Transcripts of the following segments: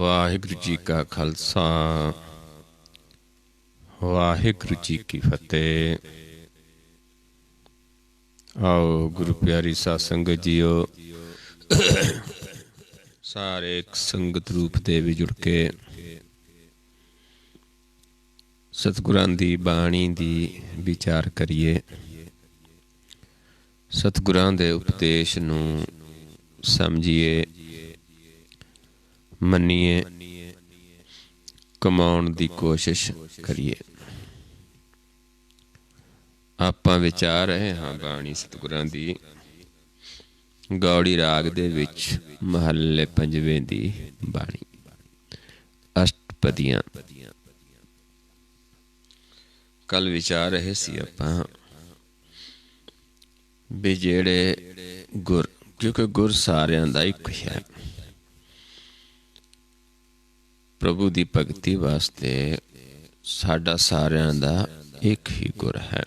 ਵਾਹਿਗੁਰੂ ਜੀ ਕਾ ਖਾਲਸਾ ਵਾਹਿਗੁਰੂ ਜੀ ਕੀ ਫਤਿਹ। ਆਓ ਗੁਰੂ ਪਿਆਰੀ ਸਾਧ ਸੰਗਤ ਜੀਓ, ਸਾਰੇ ਇੱਕ ਸੰਗਤ ਰੂਪ ਦੇ ਵਿੱਚ ਜੁੜ ਕੇ ਸਤਿਗੁਰਾਂ ਦੀ ਬਾਣੀ ਦੀ ਵਿਚਾਰ ਕਰੀਏ। ਸਤਿਗੁਰਾਂ ਦੇ ਉਪਦੇਸ਼ ਨੂੰ ਸਮਝੀਏ, ਮੰਨੀਏ, ਕਮਾਉਣ ਦੀ ਕੋਸ਼ਿਸ਼ ਕਰੀਏ। ਆਪਾਂ ਵਿਚਾਰ ਰਹੇ ਹਾਂ ਬਾਣੀ ਸਤਿਗੁਰਾਂ ਦੀ ਗੌੜੀ ਰਾਗ ਦੇ ਵਿੱਚ ਮਹੱਲੇ ਪੰਜਵੇਂ ਦੀ ਬਾਣੀ ਅਸ਼ਟਪਦੀਆਂ। ਕੱਲ ਵਿਚਾਰ ਰਹੇ ਸੀ ਆਪਾਂ ਵੀ ਜਿਹੜੇ ਗੁਰ, ਕਿਉਂਕਿ ਗੁਰ ਸਾਰਿਆਂ ਦਾ ਇੱਕ ਹੈ। ਪ੍ਰਭੂ ਦੀ ਭਗਤੀ ਵਾਸਤੇ ਸਾਡਾ ਸਾਰਿਆਂ ਦਾ ਇੱਕ ਹੀ ਗੁਰ ਹੈ।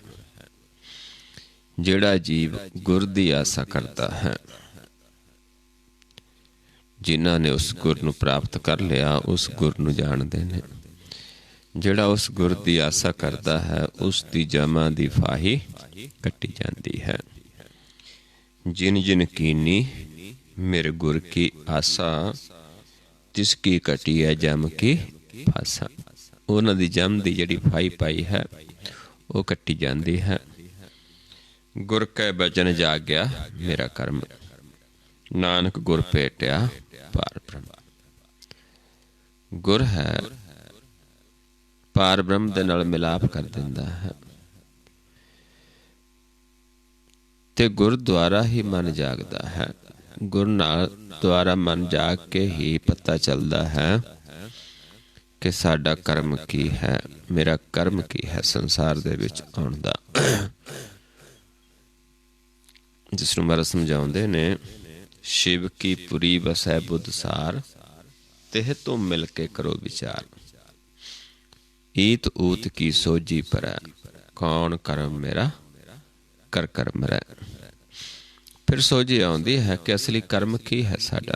ਜਿਹੜਾ ਜੀਵ ਗੁਰ ਦੀ ਆਸਾ ਕਰਦਾ ਹੈ, ਜਿਨ੍ਹਾਂ ਨੇ ਉਸ ਗੁਰ ਨੂੰ ਪ੍ਰਾਪਤ ਕਰ ਲਿਆ ਉਸ ਗੁਰ ਨੂੰ ਜਾਣਦੇ ਨੇ। ਜਿਹੜਾ ਉਸ ਗੁਰ ਦੀ ਆਸਾ ਕਰਦਾ ਹੈ ਉਸ ਦੀ ਜਮਾਂ ਦੀ ਫਾਹੀ ਕੱਟੀ ਜਾਂਦੀ ਹੈ। ਜਿਨ ਜਿਨ ਕੀਨੀ ਮੇਰੇ ਗੁਰ ਕੀ ਆਸਾ, ਜਿਸ ਕੀ ਕਟੀ ਹੈ ਜਮ ਕੀ ਫਾਸਾ। ਉਹਨਾਂ ਦੀ ਜਮ ਦੀ ਜਿਹੜੀ ਫਾਈ ਪਾਈ ਹੈ ਉਹ ਕੱਟੀ ਜਾਂਦੀ ਹੈ। ਗੁਰ ਕੈ ਬਚਨ ਜਾਗਿਆ ਮੇਰਾ ਕਰਮ, ਨਾਨਕ ਗੁਰ ਭੇਟਿਆ ਪਾਰ ਬ੍ਰਹਮ। ਗੁਰ ਹੈ, ਪਾਰ ਬ੍ਰਹਮ ਦੇ ਨਾਲ ਮਿਲਾਪ ਕਰ ਦਿੰਦਾ ਹੈ ਤੇ ਗੁਰ ਦੁਆਰਾ ਹੀ ਮਨ ਜਾਗਦਾ ਹੈ। ਗੁਰ ਨਾਲ ਦੁਆਰਾ ਮਨ ਜਾਗ ਕੇ ਹੀ ਪਤਾ ਚੱਲਦਾ ਹੈ ਕਿ ਸਾਡਾ ਕਰਮ ਕੀ ਹੈ, ਮੇਰਾ ਕਰਮ ਕੀ ਹੈ ਸੰਸਾਰ ਦੇ ਵਿੱਚ ਆਉਣ ਦਾ। ਜਿਸ ਨੂੰ ਮਹਾਰਾਜ ਸਮਝਾਉਂਦੇ ਨੇ, ਸ਼ਿਵ ਕੀ ਪੁਰੀ ਵਸੈ ਬੁੱਧ ਸਾਰ, ਤਿਹ ਤੋਂ ਮਿਲ ਕੇ ਕਰੋ ਵਿਚਾਰ। ਈਤ ਊਤ ਕੀ ਸੋਝੀ ਪਰੈ, ਕੌਣ ਕਰਮ ਮੇਰਾ ਕਰ ਕਰ ਮਰੈ। ਫਿਰ ਸੋਝੀ ਆਉਂਦੀ ਹੈ ਕਿ ਅਸਲੀ ਕਰਮ ਕੀ ਹੈ ਸਾਡਾ।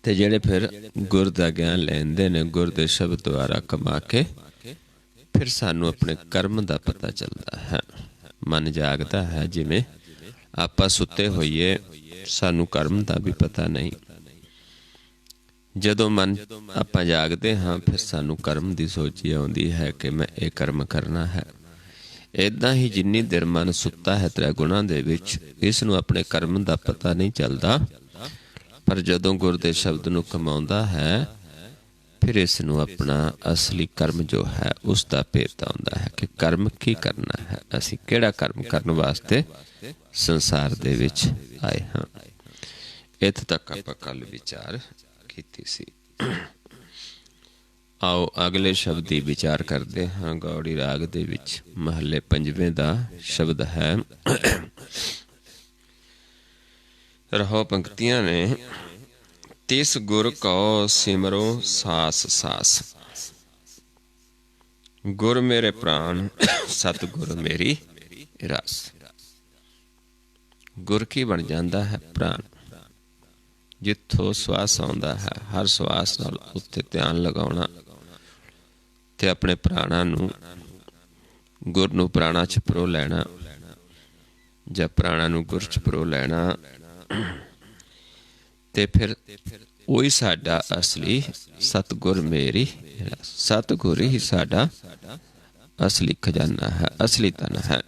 ਤੇ ਜਿਹੜੇ ਫਿਰ ਗੁਰ ਦਾ ਗਿਆਨ ਲੈਂਦੇ ਨੇ, ਗੁਰ ਦੇ ਸ਼ਬਦ ਦੁਆਰਾ ਕਮਾ ਕੇ, ਫਿਰ ਸਾਨੂੰ ਆਪਣੇ ਕਰਮ ਦਾ ਪਤਾ ਚੱਲਦਾ ਹੈ। ਮਨ ਜਾਗਦਾ ਹੈ। ਜਿਵੇਂ ਆਪਾਂ ਸੁੱਤੇ ਹੋਈਏ, ਸਾਨੂੰ ਕਰਮ ਦਾ ਵੀ ਪਤਾ ਨਹੀਂ। ਜਦੋਂ ਮਨ ਆਪਾਂ ਜਾਗਦੇ ਹਾਂ ਫਿਰ ਸਾਨੂੰ ਕਰਮ ਦੀ ਸੋਝੀ ਆਉਂਦੀ ਹੈ ਕਿ ਮੈਂ ਇਹ ਕਰਮ ਕਰਨਾ ਹੈ। ਏਦਾਂ ਹੀ ਜਿੰਨੀ ਦੇਰ ਮਨ ਸੁੱਤਾ ਹੈ ਤ੍ਰੈ ਗੁਣਾਂ ਦੇ ਵਿੱਚ, ਇਸ ਨੂੰ ਆਪਣੇ ਕਰਮ ਦਾ ਪਤਾ ਨਹੀਂ ਚੱਲਦਾ। ਪਰ ਜਦੋਂ ਗੁਰ ਦੇ ਸ਼ਬਦ ਨੂੰ ਕਮਾਉਂਦਾ ਹੈ ਫਿਰ ਇਸ ਨੂੰ ਆਪਣਾ ਅਸਲੀ ਕਰਮ ਜੋ ਹੈ ਉਸ ਦਾ ਭੇਤ ਆਉਂਦਾ ਹੈ ਕਿ ਕਰਮ ਕੀ ਕਰਨਾ ਹੈ, ਅਸੀਂ ਕਿਹੜਾ ਕਰਮ ਕਰਨ ਵਾਸਤੇ ਸੰਸਾਰ ਦੇ ਵਿੱਚ ਆਏ ਹਾਂ। ਇੱਥੇ ਤੱਕ ਆਪਾਂ ਕੱਲ ਵਿਚਾਰ ਕੀਤੀ ਸੀ। ਆਓ ਅਗਲੇ ਸ਼ਬਦ ਦੀ ਵਿਚਾਰ ਕਰਦੇ ਹਾਂ। ਗੌੜੀ ਰਾਗ ਦੇ ਵਿੱਚ ਮਹੱਲੇ ਪੰਜਵੇਂ ਦਾ ਸ਼ਬਦ ਹੈ। ਰਹੋ ਪੰਕਤੀਆਂ ਨੇ, ਤਿਸ ਗੁਰ ਕਉ ਸਿਮਰੋ ਸਾਸ ਸਾਸ। ਗੁਰ ਮੇਰੇ ਪ੍ਰਾਣ, ਸਤਿਗੁਰ ਮੇਰੀ ਰਸ। ਗੁਰ ਕੀ ਬਣ ਜਾਂਦਾ ਹੈ? ਪ੍ਰਾਣ। ਜਿੱਥੋਂ ਸਵਾਸ ਆਉਂਦਾ ਹੈ, ਹਰ ਸਵਾਸ ਨਾਲ ਉੱਤੇ ਧਿਆਨ ਲਗਾਉਣਾ ਤੇ ਆਪਣੇ ਪ੍ਰਾਣਾਂ ਨੂੰ, ਗੁਰ ਨੂੰ ਪ੍ਰਾਣਾਂ 'ਚ ਪਰੋ ਲੈਣਾ ਜਾਂ ਪ੍ਰਾਣਾਂ ਨੂੰ ਗੁਰ 'ਚ ਪਰੋ ਲੈਣਾ। ਤੇ ਫਿਰ ਉਹੀ ਸਾਡਾ ਅਸਲੀ ਸਤਿਗੁਰ ਮੇਰੀ ਰਸ। ਸਤਿਗੁਰ ਹੀ ਸਾਡਾ ਅਸਲੀ ਖਜ਼ਾਨਾ ਹੈ, ਅਸਲੀ ਧਨ ਹੈ।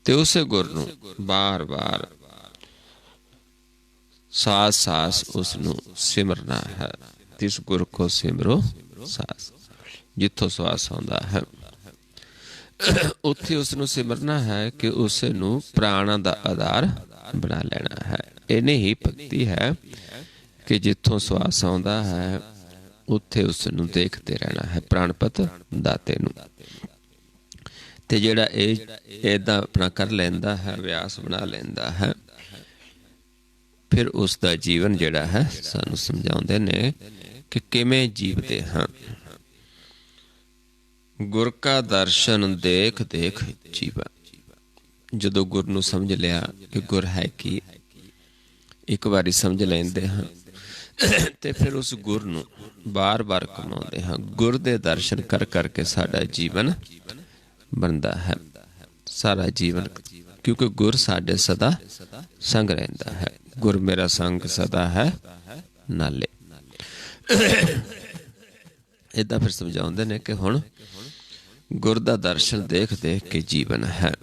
ਤੇ ਉਸੇ ਗੁਰ ਨੂੰ ਬਾਰ ਬਾਰ ਸਾਸ ਸਾਸ ਉਸ ਨੂੰ ਸਿਮਰਨਾ ਹੈ। ਤਿਸ ਗੁਰ ਕੋ ਸਿਮਰੋ ਸਾਸ। ਜਿੱਥੋਂ ਸਵਾਸ ਆਉਂਦਾ ਹੈ ਉੱਥੇ ਉਸ ਨੂੰ ਸਿਮਰਨਾ ਹੈ ਕਿ ਉਸੇ ਨੂੰ ਪ੍ਰਾਣਾਂ ਦਾ ਆਧਾਰ ਬਣਾ ਲੈਣਾ ਹੈ। ਇਹਨੇ ਹੀ ਭਗਤੀ ਹੈ ਕਿ ਜਿੱਥੋਂ ਸਵਾਸ ਆਉਂਦਾ ਹੈ ਉੱਥੇ ਉਸ ਨੂੰ ਦੇਖਦੇ ਰਹਿਣਾ ਹੈ, ਪ੍ਰਾਣਪਤ ਦਾਤੇ ਨੂੰ। ਤੇ ਜਿਹੜਾ ਇਹ ਏਦਾਂ ਆਪਣਾ ਕਰ ਲੈਂਦਾ ਹੈ, ਅਭਿਆਸ ਬਣਾ ਲੈਂਦਾ ਹੈ, ਫਿਰ ਉਸ ਦਾ ਜੀਵਨ ਜਿਹੜਾ ਹੈ, ਸਾਨੂੰ ਸਮਝਾਉਂਦੇ ਨੇ ਕਿ ਕਿਵੇਂ ਜੀਵਦੇ ਹਾਂ। ਗੁਰ ਕਾ ਦਰਸ਼ਨ ਦੇਖ ਦੇਖ ਜੀਵਾ। ਜਦੋਂ ਗੁਰ ਨੂੰ ਸਮਝ ਲਿਆ ਕਿ ਗੁਰ ਹੈ ਕੀ, ਇੱਕ ਵਾਰੀ ਸਮਝ ਲੈਂਦੇ ਹਾਂ ਤੇ ਫਿਰ ਉਸ ਗੁਰ ਨੂੰ ਬਾਰ-ਬਾਰ ਕਮਾਉਂਦੇ ਹਾਂ। ਗੁਰ ਦੇ ਦਰਸ਼ਨ ਕਰ ਕਰਕੇ ਸਾਡਾ ਜੀਵਨ ਬਣਦਾ ਹੈ, ਸਾਰਾ ਜੀਵਨ, ਕਿਉਂਕਿ ਗੁਰ ਸਾਡੇ ਸਦਾ ਸੰਗ ਰਹਿੰਦਾ ਹੈ। ਗੁਰ ਮੇਰਾ ਸੰਗ ਸਦਾ ਹੈ ਨਾਲੇ। ਏਦਾਂ ਫਿਰ ਸਮਝਾਉਂਦੇ ਨੇ ਕਿ ਹੁਣ ਗੁਰ ਦਾ ਦਰਸ਼ਨ ਦੇਖ ਦੇਖ ਕੇ ਜੀਵਨ ਹੈ।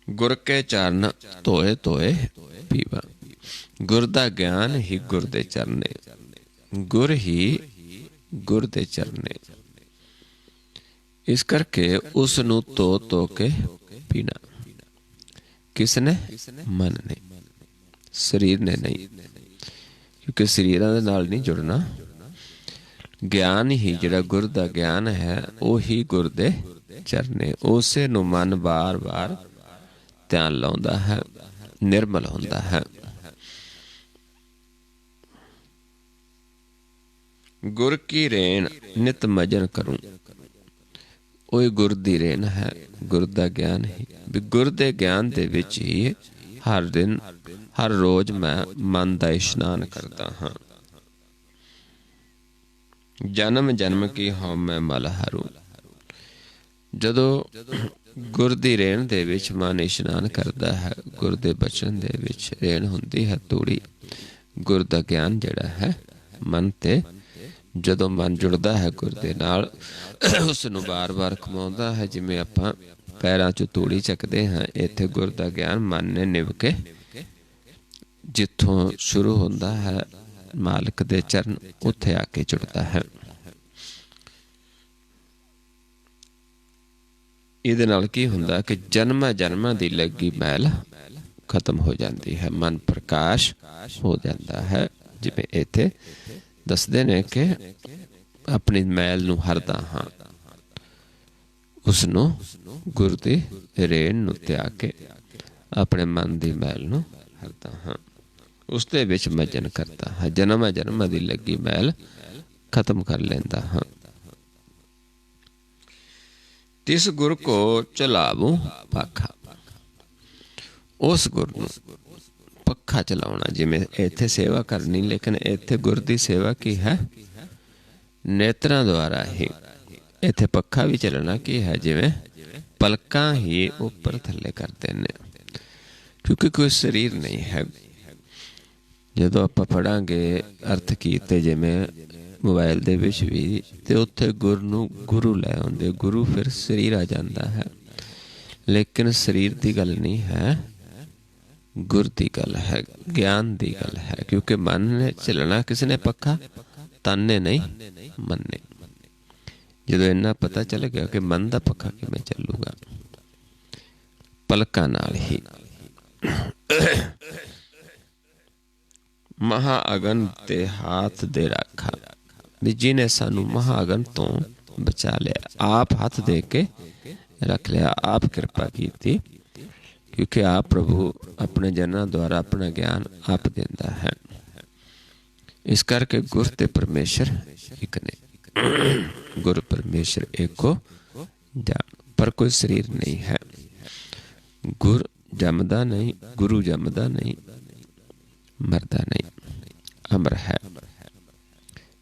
ਗੁਰ ਕੇ ਚਰਨ ਧੋਏ ਧੋਏ ਪੀਵਾ। ਗੁਰ ਦਾ ਗਿਆਨ ਹੀ ਗੁਰ ਦੇ ਚਰਨੇ, ਗੁਰ ਹੀ ਗੁਰ ਦੇ ਚਰਨੇ। ਇਸ ਕਰਕੇ ਉਸ ਨੂੰ ਧੋ ਧੋ ਕੇ ਪੀਣਾ। ਕਿਸ ਨੇ? ਮਨ ਨੇ, ਸਰੀਰ ਨੇ ਨਹੀਂ, ਕਿਉਂਕਿ ਸਰੀਰਾਂ ਦੇ ਨਾਲ ਨਹੀਂ ਜੁੜਨਾ। ਗਿਆਨ ਹੀ ਜਿਹੜਾ ਗੁਰ ਦਾ ਗਿਆਨ ਹੈ ਉਹੀ ਗੁਰ ਦੇ ਚਰਨੇ, ਉਸੇ ਨੂੰ ਮਨ ਬਾਰ ਬਾਰ ਧਿਆਨ ਲਾਉਂਦਾ ਹੈ, ਨਿਰਮਲ ਹੁੰਦਾ ਹੈ। ਗੁਰ ਕੀ ਰੇਣ ਨਿਤ ਮਜਨ ਕਰੂੰ। ਉਹ ਗੁਰ ਦੀ ਰੇਣ ਹੈ, ਗੁਰ ਦਾ ਗਿਆਨ ਹੀ। ਵੀ ਗੁਰ ਦੇ ਗਿਆਨ ਦੇ ਵਿੱਚ ਹੀ ਹਰ ਦਿਨ ਹਰ ਰੋਜ਼ ਮੈਂ ਮਨ ਦਾ ਇਸ਼ਨਾਨ ਕਰਦਾ ਹਾਂ। ਜਨਮ ਜਨਮ ਕੀ ਹਉ ਮੈਂ ਮਲ ਹਾਰੂ। ਜਦੋਂ ਗੁਰ ਦੀ ਰੇਣ ਦੇ ਵਿੱਚ ਮਨ ਇਸ਼ਨਾਨ ਕਰਦਾ ਹੈ, ਗੁਰ ਦੇ ਬਚਨ ਦੇ ਵਿੱਚ ਰੇਣ ਹੁੰਦੀ ਹੈ ਤੂੜੀ। ਗੁਰ ਦਾ ਗਿਆਨ ਜਿਹੜਾ ਹੈ ਮਨ ਤੇ ਜਦੋਂ ਮਨ ਜੁੜਦਾ ਹੈ ਗੁਰ ਦੇ ਨਾਲ, ਉਸ ਨੂੰ ਬਾਰ ਬਾਰ ਕਮਾਉਂਦਾ ਹੈ। ਜਿਵੇਂ ਆਪਾਂ ਪੈਰਾਂ 'ਚ ਤੂੜੀ ਚੱਕਦੇ ਹਾਂ, ਇੱਥੇ ਗੁਰ ਦਾ ਗਿਆਨ ਮਨ ਨੇ ਨਿਭ ਕੇ ਜਿੱਥੋਂ ਸ਼ੁਰੂ ਹੁੰਦਾ ਹੈ ਮਾਲਕ ਦੇ ਚਰਨ, ਉੱਥੇ ਆ ਕੇ ਜੁੜਦਾ ਹੈ। ਇਹਦੇ ਨਾਲ ਕੀ ਹੁੰਦਾ ਕਿ ਜਨਮਾਂ ਜਨਮਾਂ ਦੀ ਲੱਗੀ ਮੈਲ ਖਤਮ ਹੋ ਜਾਂਦੀ ਹੈ, ਮਨ ਪ੍ਰਕਾਸ਼ ਹੋ ਜਾਂਦਾ ਹੈ। ਜਿਵੇਂ ਇੱਥੇ ਦੱਸਦੇ ਨੇ ਕਿ ਆਪਣੀ ਮੈਲ ਨੂੰ ਹਰਦਾ ਹਾਂ, ਉਸ ਨੂੰ ਗੁਰ ਦੀ ਰੇਣ ਨੂੰ ਤਿਆਗ ਕੇ ਆਪਣੇ ਮਨ ਦੀ ਮੈਲ ਨੂੰ ਹਰਦਾ ਹਾਂ, ਉਸ ਦੇ ਵਿੱਚ ਮਜਨ ਕਰਦਾ ਹਾਂ। ਜਨਮਾਂ ਜਨਮਾਂ ਦੀ ਲੱਗੀ ਮੈਲ ਖਤਮ ਕਰ ਲੈਂਦਾ ਹਾਂ। ਤਿਸ ਗੁਰ ਕੋ ਚਲਾਵੂੰ ਪਾਖਾ। ਉਸ ਗੁਰ ਨੂੰ ਪੱਖਾ ਚਲਾਉਣਾ। ਜਿਵੇਂ ਇੱਥੇ ਸੇਵਾ ਕਰਨੀ, ਲੇਕਿਨ ਇੱਥੇ ਗੁਰ ਦੀ ਸੇਵਾ ਕੀ ਹੈ? ਨੇਤਰਾਂ ਦੁਆਰਾ ਹੀ। ਇੱਥੇ ਪੱਖਾ ਵੀ ਚੱਲਣਾ ਕੀ ਹੈ? ਜਿਵੇਂ ਪਲਕਾਂ ਹੀ ਉੱਪਰ ਥੱਲੇ ਕਰਦੇ ਨੇ, ਕਿਉਂਕਿ ਕੋਈ ਸਰੀਰ ਨਹੀਂ ਹੈ। ਜਦੋਂ ਆਪਾਂ ਪੜ੍ਹਾਂਗੇ ਅਰਥ ਕੀਤੇ ਜਿਵੇਂ ਮੋਬਾਈਲ ਦੇ ਵਿੱਚ ਵੀ, ਤੇ ਉੱਥੇ ਗੁਰ ਨੂੰ ਗੁਰੂ ਲੈ ਆਉਂਦੇ, ਗੁਰੂ ਫਿਰ ਸਰੀਰ ਆ ਜਾਂਦਾ ਹੈ। ਲੇਕਿਨ ਸਰੀਰ ਦੀ ਗੱਲ ਨਹੀਂ ਹੈ, ਗੁਰ ਦੀ ਗੱਲ ਹੈ, ਗਿਆਨ ਦੀ ਗੱਲ ਹੈ। ਕਿਉਂਕਿ ਮਨ ਨੇ ਚੱਲਣਾ ਕਿਸ ਨੇ? ਪੱਖਾ। ਤਨ ਨੇ ਨਹੀਂ, ਮਨ ਨੇ। ਜਦੋਂ ਇੰਨਾ ਪਤਾ ਚੱਲ ਗਿਆ ਕਿ ਮਨ ਦਾ ਪੱਖਾ ਕਿਵੇਂ ਚੱਲੂਗਾ, ਪਲਕਾਂ ਨਾਲ ਹੀ। ਮਹਾ ਅਗਨ ਤੇ ਹਾਥ ਦੇ ਰਾਖਾ। ਵੀ ਜਿਹਨੇ ਸਾਨੂੰ ਮਹਾ ਅਗਨ ਤੋਂ ਬਚਾ ਲਿਆ, ਆਪ ਹੱਥ ਦੇ ਕੇ ਰੱਖ ਲਿਆ, ਆਪ ਕਿਰਪਾ ਕੀਤੀ। ਕਿਉਂਕਿ ਆਪ ਪ੍ਰਭੂ ਆਪਣੇ ਜਨਾਂ ਦੁਆਰਾ ਆਪਣਾ ਗਿਆਨ ਆਪ ਦਿੰਦਾ ਹੈ। ਇਸ ਕਰਕੇ ਗੁਰ ਤੇ ਪਰਮੇਸ਼ਰ ਇੱਕ ਨੇ। ਗੁਰ ਪਰਮੇਸ਼ਰ ਏਕੋ ਜਾਣ। ਪਰ ਕੋਈ ਸਰੀਰ ਨਹੀਂ ਹੈ। ਗੁਰ ਜੰਮਦਾ ਨਹੀਂ, ਗੁਰੂ ਜੰਮਦਾ ਨਹੀਂ, ਮਰਦਾ ਨਹੀਂ, ਅਮਰ ਹੈ।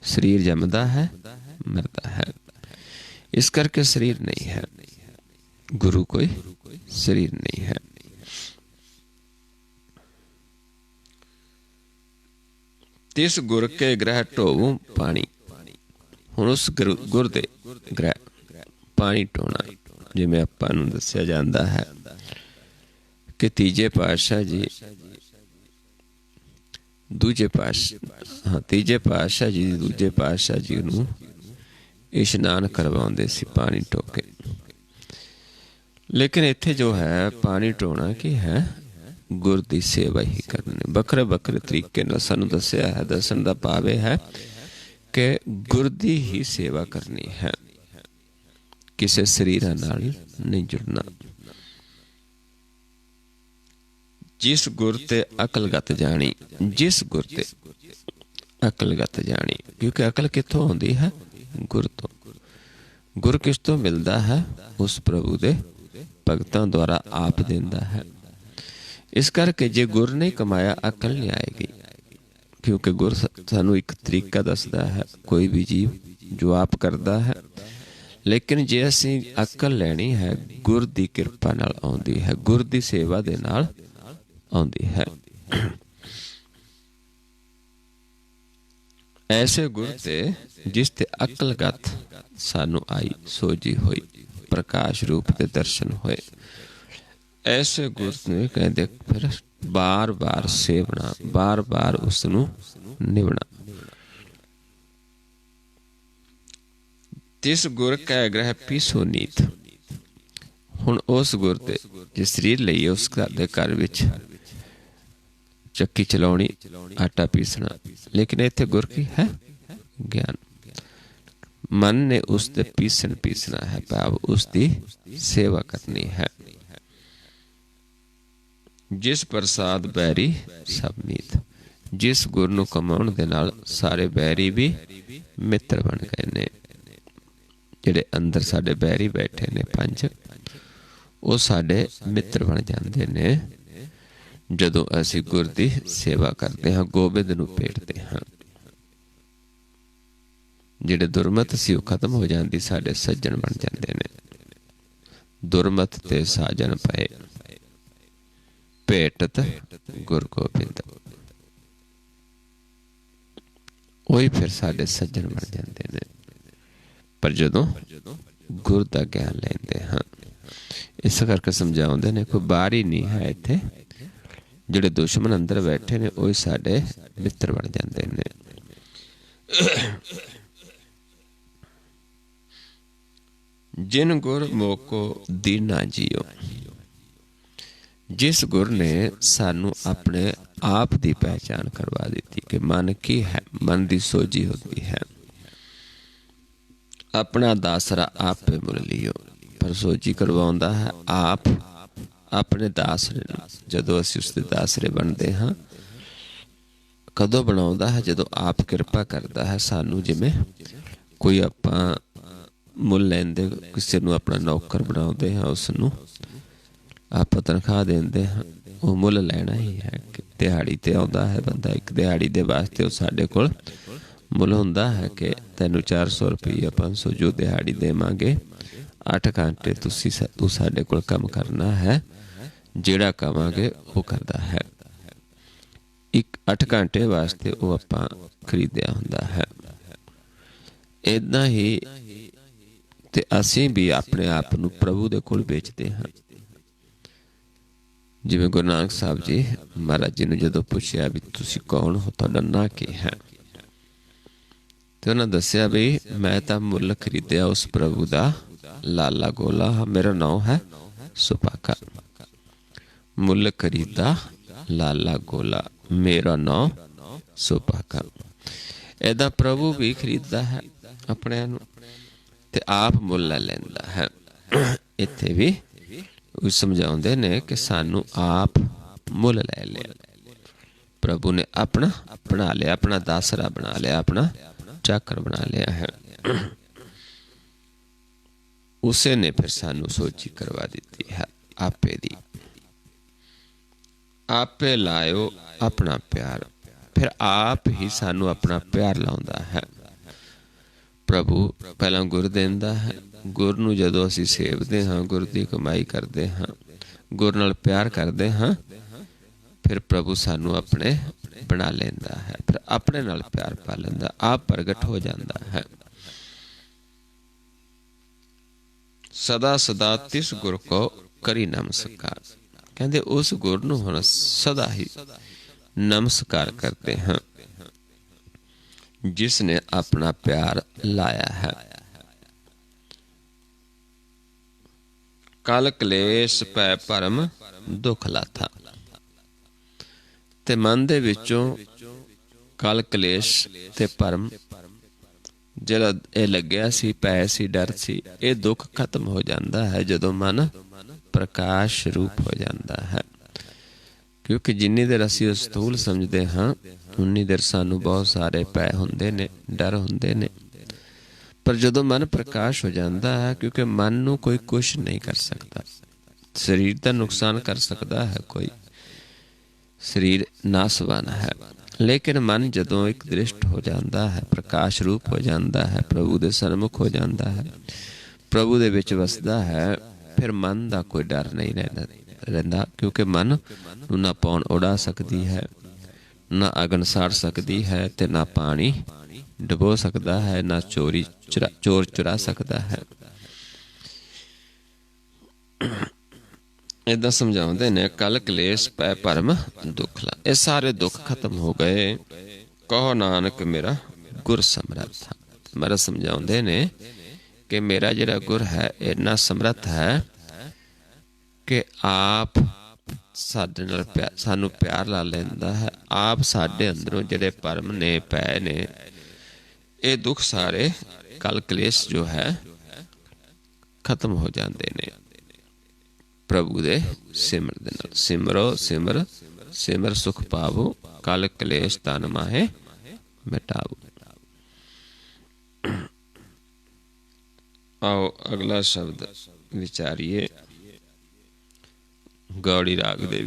ਸਰੀਰ ਜੰਮਦਾ ਹੈ, ਮਰਦਾ ਹੈ। ਇਸ ਕਰਕੇ ਸਰੀਰ ਨਹੀਂ ਹੈ। ਗੁਰੂ ਕੋਈ ਸਰੀਰ ਨਹੀਂ ਹੈ। ਤਿਸ ਗੁਰ ਕੇ ਗ੍ਰਹਿ ਢੋਵੂੰ ਪਾਣੀ। ਹੁਣ ਉਸ ਗੁਰ ਦੇ ਗ੍ਰਹਿ ਪਾਣੀ ਢੋਣਾ। ਜਿਵੇਂ ਆਪਾਂ ਨੂੰ ਦੱਸਿਆ ਜਾਂਦਾ ਹੈ ਕਿ ਤੀਜੇ ਪਾਤਸ਼ਾਹ ਜੀ ਤੀਜੇ ਪਾਤਸ਼ਾਹ ਜੀ ਦੂਜੇ ਪਾਤਸ਼ਾਹ ਜੀ ਨੂੰ ਇਸ਼ਨਾਨ ਕਰਵਾਉਂਦੇ ਸੀ ਪਾਣੀ ਢੋ ਕੇ। ਲੇਕਿਨ ਇੱਥੇ ਜੋ ਹੈ ਪਾਣੀ ਢੋਣਾ ਕੀ ਹੈ? ਗੁਰ ਦੀ ਸੇਵਾ ਹੀ ਕਰਨੀ। ਵੱਖਰੇ ਵੱਖਰੇ ਤਰੀਕੇ ਨਾਲ ਸਾਨੂੰ ਦੱਸਿਆ ਹੈ। ਦੱਸਣ ਦਾ ਭਾਵ ਇਹ ਹੈ ਕਿ ਗੁਰ ਦੀ ਹੀ ਸੇਵਾ ਕਰਨੀ ਹੈ, ਕਿਸੇ ਸਰੀਰਾਂ ਨਾਲ ਨਹੀਂ ਜੁੜਨਾ। ਜਿਸ ਗੁਰ ਤੇ ਅਕਲਗਤ ਜਾਣੀ। ਜਿਸ ਗੁਰ ਤੇ ਅਕਲਗਤ ਜਾਣੀ। ਕਿਉਂਕਿ ਅਕਲ ਕਿੱਥੋਂ ਆਉਂਦੀ ਹੈ? ਗੁਰ ਤੋਂ। ਗੁਰ ਕਿਸ ਤੋਂ ਮਿਲਦਾ ਹੈ? ਉਸ ਪ੍ਰਭੂ ਦੇ ਭਗਤਾਂ ਦੁਆਰਾ ਆਪ ਦਿੰਦਾ ਹੈ। ਇਸ ਕਰਕੇ ਜੇ ਗੁਰ ਨਹੀਂ ਕਮਾਇਆ, ਅਕਲ ਨਹੀਂ ਆਏਗੀ। क्योंकि गुर सानू एक तरीका दसदा है कोई भी जीव जो आप करता है। लेकिन जे असीं अकल लैनी है गुर दी किरपा नाल आउंदी है, गुर दी सेवा दे नाल आउंदी है। ऐसे गुर ते जिस ते अकलगत सानू आई सोझी होई, प्रकाश रूप दे दर्शन होए, ऐसे गुर ने कहते फिर बार बार सेवना, बार बार उसनू निभना। तिस गुर कै ग्रह पीसो नीत। हुण उस गुर ते जे शरीर लईए उस घर विच चक्की चलाउणी, आटा पीसना, लेकिन इत्थे गुर की है ज्ञान। मन ने उसते पीसना है, भाव उसकी सेवा करनी है। जिस प्रसाद बैरी सब मीत। जिस गुर नूं कमाउण दे नाल सारे बैरी भी मित्र बन गए ने। जिहड़े अंदर साडे बैरी बैठे ने पंज, वो साडे मित्र बन जांदे ने जदों असीं गुर दी सेवा करते हाँ, गोबिंद नूं भेटते हाँ। जिहड़े दुरमत सी खत्म हो जाती, साडे सज्जन बन जाते ने। दुरमत ते साजन पए भेटत गुर गोबिंद, वही फिर साडे सज्जन बन जाते ने। पर जदों गुर दा ज्ञान लैंदे हाँ, इस करके समझाउंदे ने कोई बाहर ही नहीं है इत्थे। जिहड़े दुश्मन अंदर बैठे ने वही साडे मित्र बन जाते ने। जिन गुर मोको दीना जियो। जिस गुर ने सानू अपने आप की पहचान करवा दी कि मन की है, मन की सोझी होती है। अपना दासरा आप पे मुल लियो, पर सोझी करवाउंदा है आप अपने दासरे। जदों असीं उसदे दासरे बनते हाँ, कदों बनाउंदा है जदों आप किरपा करता है सानू। जिवें कोई आपां मुल लैंदे, किसी नूं अपना नौकर बनाउंदे हाँ, उसनूं आप तनख्वाह देंदे हाँ, वो मुल लैना ही है। दिहाड़ी ते आउंदा है बंदा, एक दिहाड़ी दे वास्ते वो साडे कोल मुल हुंदा है कि तैनूं 400 रुपया 500 जो दिहाड़ी देवांगे, 8 घंटे तू साडे कोल काम करना है, जिहड़ा कहांगे वो करदा है। एक 8 घंटे वास्ते वो आपां खरीदिया हुंदा है। इदां ही ते असीं भी अपने आप नूं प्रभु दे कोल बेचते हाँ। जिवें गुरु नानक साहब जी महाराज जी ने जदों पुछया भी तुसीं कौन हो, तुहाडा नां की है, तो उन्हें दस्या भी मैं तां मुल खरीदिया उस प्रभु दा लाला गोला, मेरा नाम है सुपाका। मुल खरीदा लाला गोला, मेरा नाम सुपाका। ऐदा प्रभु भी खरीददा है अपने नूं ते आप मुल ले लैंदा है। इत्थे भी समझाउंदे ने कि सानू आप मुल ले लिया। प्रभु ने अपना बना लिया, अपना दासरा बना लिया, अपना चाकर बना लिया है। उसे ने फिर सानू सोची करवा दी है आपे दी। आपे लायो अपना प्यार, फिर आप ही सानू अपना प्यार लाउंदा है। प्रभु पहला गुर देंदा है, गुर नूं जदों असीं सेवदे हाँ, गुर दी कमाई करते हाँ, गुर नाल प्यार करते हाँ, फिर प्रभु सानू अपने बना लेंदा है, फिर अपने नाल प्यार पा लेंदा, आप प्रगट हो जाता है। सदा सदा तिस गुर को करी नमस्कार। कहते उस गुर नूं हुण सदा ही नमस्कार करते हैं जिसने अपना प्यार लाया है। कल कलेश पै भरम दुख लाथा। ते मन दे विचों कल कलेश ते भरम जिहड़ा ये लग्या सी, पै सी, डर सी, ये दुख खत्म हो जाता है जदों मन प्रकाश रूप हो जाता है। क्योंकि जिन्नी देर असीं स्थूल समझते हाँ, उन्नी देर सानू बहुत सारे पै हुंदे ने, डर हुंदे ने। पर जदों मन प्रकाश हो जाता है, क्योंकि मन नूं कोई कुछ नहीं कर सकता। शरीर का नुकसान कर सकता है कोई, शरीर नासवान है, लेकिन मन जदों एक दृष्ट हो जाता है, प्रकाश रूप हो जाता है, प्रभु के सन्मुख हो जाता है, प्रभु दे विच वसदा है, फिर मन का कोई डर नहीं रहिंदा, क्योंकि मन नूं ना पौण उड़ा सकती है, ना अगन साड़ सकती है, ते ना पानी डबो सकता है, ना चोर चुरा सकता है। इदा समझाते ने, कल कलेश पै भरम दुख ला। ये सारे दुख खत्म हो गए, कहो नानक मेरा गुर समर्थ। मेरा समझाते ने कि मेरा जिहड़ा गुर है इन्ना समर्थ है कि आप साडे नाल सानू प्यार ला लैंदा है, आप साडे अंदरों जिहड़े भरम ने पै ने, ये दुख सारे कल कलेश जो है खत्म हो जाते ने प्रभु दे सिमर दे नाल। सिमरो सिमर सिमर सुख पावो, कल कलेश तन माहे मिटावो। आओ अगला शब्द विचारिए। गौड़ी राग दे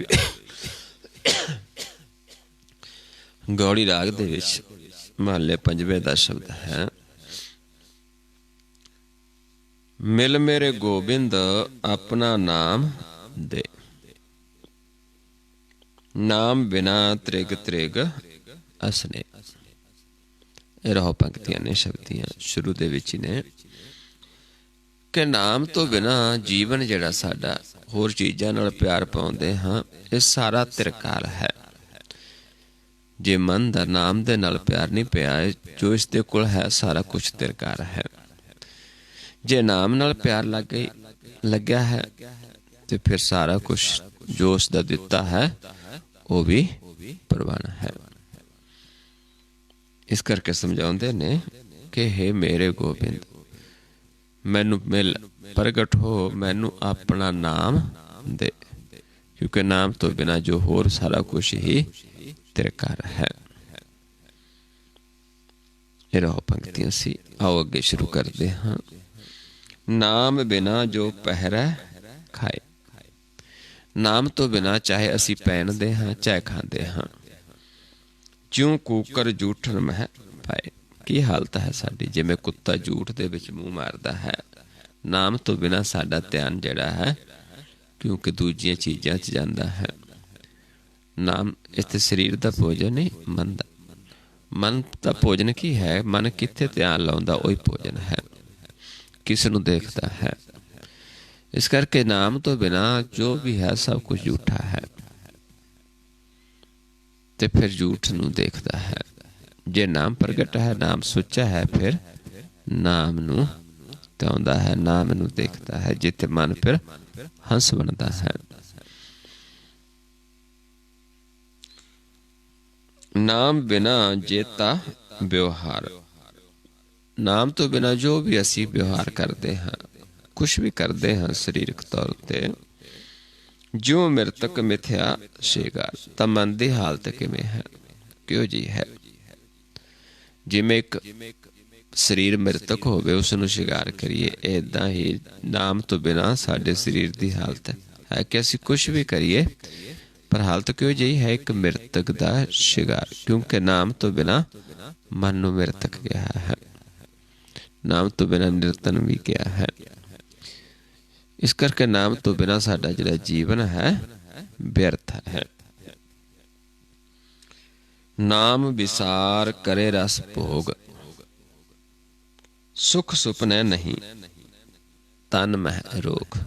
गौड़ी राग दे विच महले पंजवें दा शब्द है, मिल मेरे गोबिंद अपना नाम दे, नाम बिना त्रिग त्रिग असने। रहो पंक्तियां ने, शब्दियां शुरू दे विच ही ने कि नाम तो बिना जीवन जिहड़ा साडा होर चीज़ां नाल प्यार पाउंदे हां, ये सारा तिरकार है। जे मन दा नाम दे नाल प्यार नहीं पिया, जो इसदे कोल है सारा कुछ तिरकार है। जे नाम नाल प्यार लग्या है तो फिर सारा कुछ जो उसदा दिता है वो भी परवाना है। इस करके समझाते ने कि हे मेरे गोबिंद, मैनू मिल, प्रगट हो, मैनू अपना नाम दे, क्योंकि नाम तो बिना जो होर सारा कुछ ही तिरकार है। ये रहो पंक्तियां सी। आओ अगे शुरू करते हाँ। नाम बिना जो पहरै खाए, नाम तो बिना चाहे असी पहनते हाँ चाहे खाते हाँ, ज्यों कूकर जूठन मह पाए। की हालत है साडी, जिवें कुत्ता जूठ दे विच मूँह मारदा है। नाम तो बिना साडा ध्यान जिहड़ा है क्योंकि दूजियां चीज़ां च जांदा है। नाम इत्थे शरीर दा भोजन नहीं, मन दा। मन दा भोजन की है, मन कित्थे ध्यान लाउंदा ओही भोजन है, किस नूं देखदा है। इस करके नाम तो बिना जो भी है सब कुछ झूठा है, ते फिर झूठ नूं देखदा है। जे नाम प्रगट है, नाम सुच्चा है, फिर नाम नूं त्याउंदा है, नाम नूं देखदा है, जिथे मन फिर हंस बनता है। नाम बिना जेता व्यवहार, नाम तो बिना जो भी असी व्यवहार करते हैं, कुछ भी करते हैं शरीरक तौर पर, जो मृतक मिथ्या शिगार। तां मन दी हालत किवें है, क्यों जी है। जिवें एक शरीर मृतक होवे उसनूं शिगार करिए, इदां ही नाम तो बिना साडे शरीर की हालत है कि असी कुछ भी करिए पर हालत क्यों जी है, एक मृतक दा शिगार। क्योंकि नाम तो बिना मन नूं मृतक गया है, नाम तो बिना निरतन भी गया है। इस करके नाम तो बिना साडा जिहड़ा जीवन है व्यर्थ है। नाम विसार करे रस भोग, सुख सुपने नहीं तन मह रोग।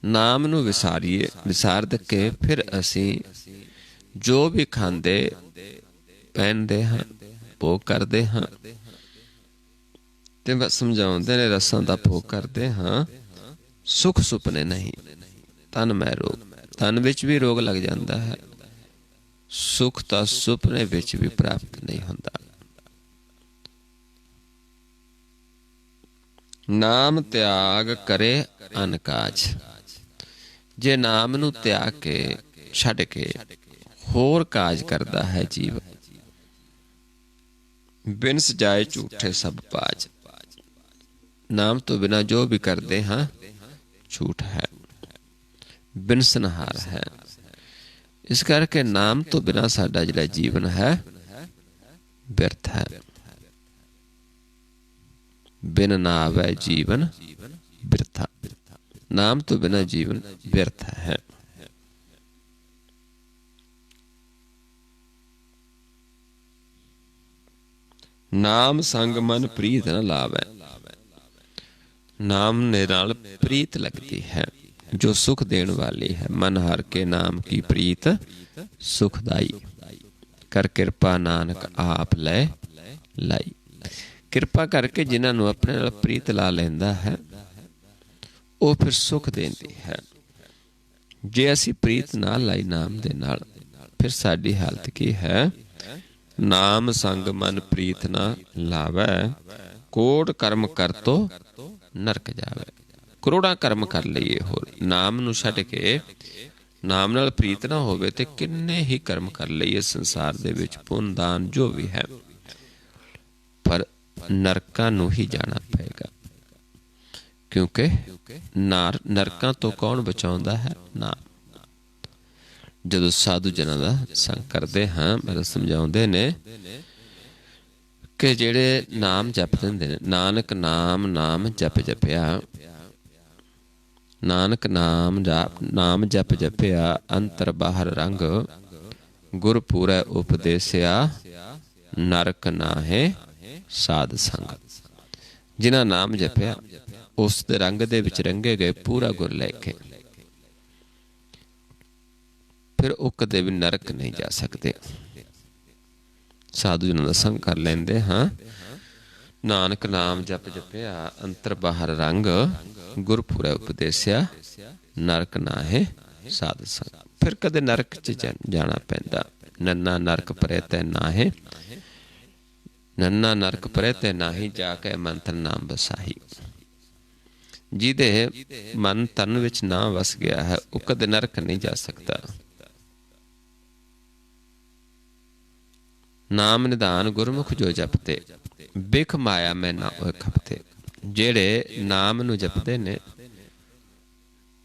नाम नूं विसारीए, विसार के फिर असी जो भी खांदे पहनते हाँ, भोग करते हाँ, ते समझाउंदे ने रसां दा भोग करते हाँ, सुख सुपने नहीं तन मैं रोग। तन विच भी रोग लग जाता है, सुख तो सुपने विच भी प्राप्त नहीं होता। नाम त्याग करे अनकाज, जे नाम नूं त्याग के छड्ड के होर काज करता है जीव, बिनस जाए झूठे सब पाज। नाम तो बिना जो भी करते हाँ झूठ है, बिनसनहार है। इस करके नाम तो बिना साडा जिहड़ा जीवन है व्यर्थ है। बिन ना आवे जीवन बिरथा। नाम तो बिना जीवन व्यर्थ है। नाम संग मन प्रीत न लावै। नाम ने नाल प्रीत लगती है जो सुख देण वाली है। मन हर के नाम की प्रीत सुखदाई। कर किरपा नानक आप लै लाई। किरपा करके जिन्हां नूं अपने नाल प्रीत ला लैंदा है ਉਹ फिर सुख देंदी है। जे असी प्रीत ना लाई नाम दे नाल फिर साडी हालत की है। नाम संग मन प्रीत ना लावै। कोट कर्म कर तो नरक जावे। करोड़ां कर्म कर लईए होर नाम नूं छड्ड के नाम नाल प्रीत ना होवे ते किन्ने ही कर्म कर लईए संसार दे विच पुण्य दान जो भी है, पर नरकां नूं ही जाना पएगा। क्योंकि नरकां तो कौन बचाउंदा है? नाम। जदों साधु जनां दा संग करदे हां मतलब समझाउंदे ने कि जिहड़े नाम जपदे हुंदे ने, नानक नाम नाम जप जपिया, नानक नाम जप जपिया, अंतर बाहर रंग गुर पूरै उपदेसिया, नरक नाहे साध संग। जिन्हां नाम जपिया उस दे रंग दे विच रंगे गए पूरा गुर लैके फिर वो कदे भी नरक नहीं जा सकते। साधु जनां दा संग कर लैंदे हाँ। नानक नाम जप जपिया, अंतर बाहर रंग गुरपुरै उपदेसिया, नरक नाहे साध संग। फिर कदे नरक च जाना पैंदा। नन्ना नरक परे तै नाहे, नन्ना नरक परे तै नाही, जाके मंत्र नाम बसाही। जिहदे मन तन विच ना वस गया है वो कदे नरक नहीं जा सकता। नाम निधान गुरमुख जो जपते, बिख माया में ना होए खपते। जेड़े नाम नूं जपदे ने,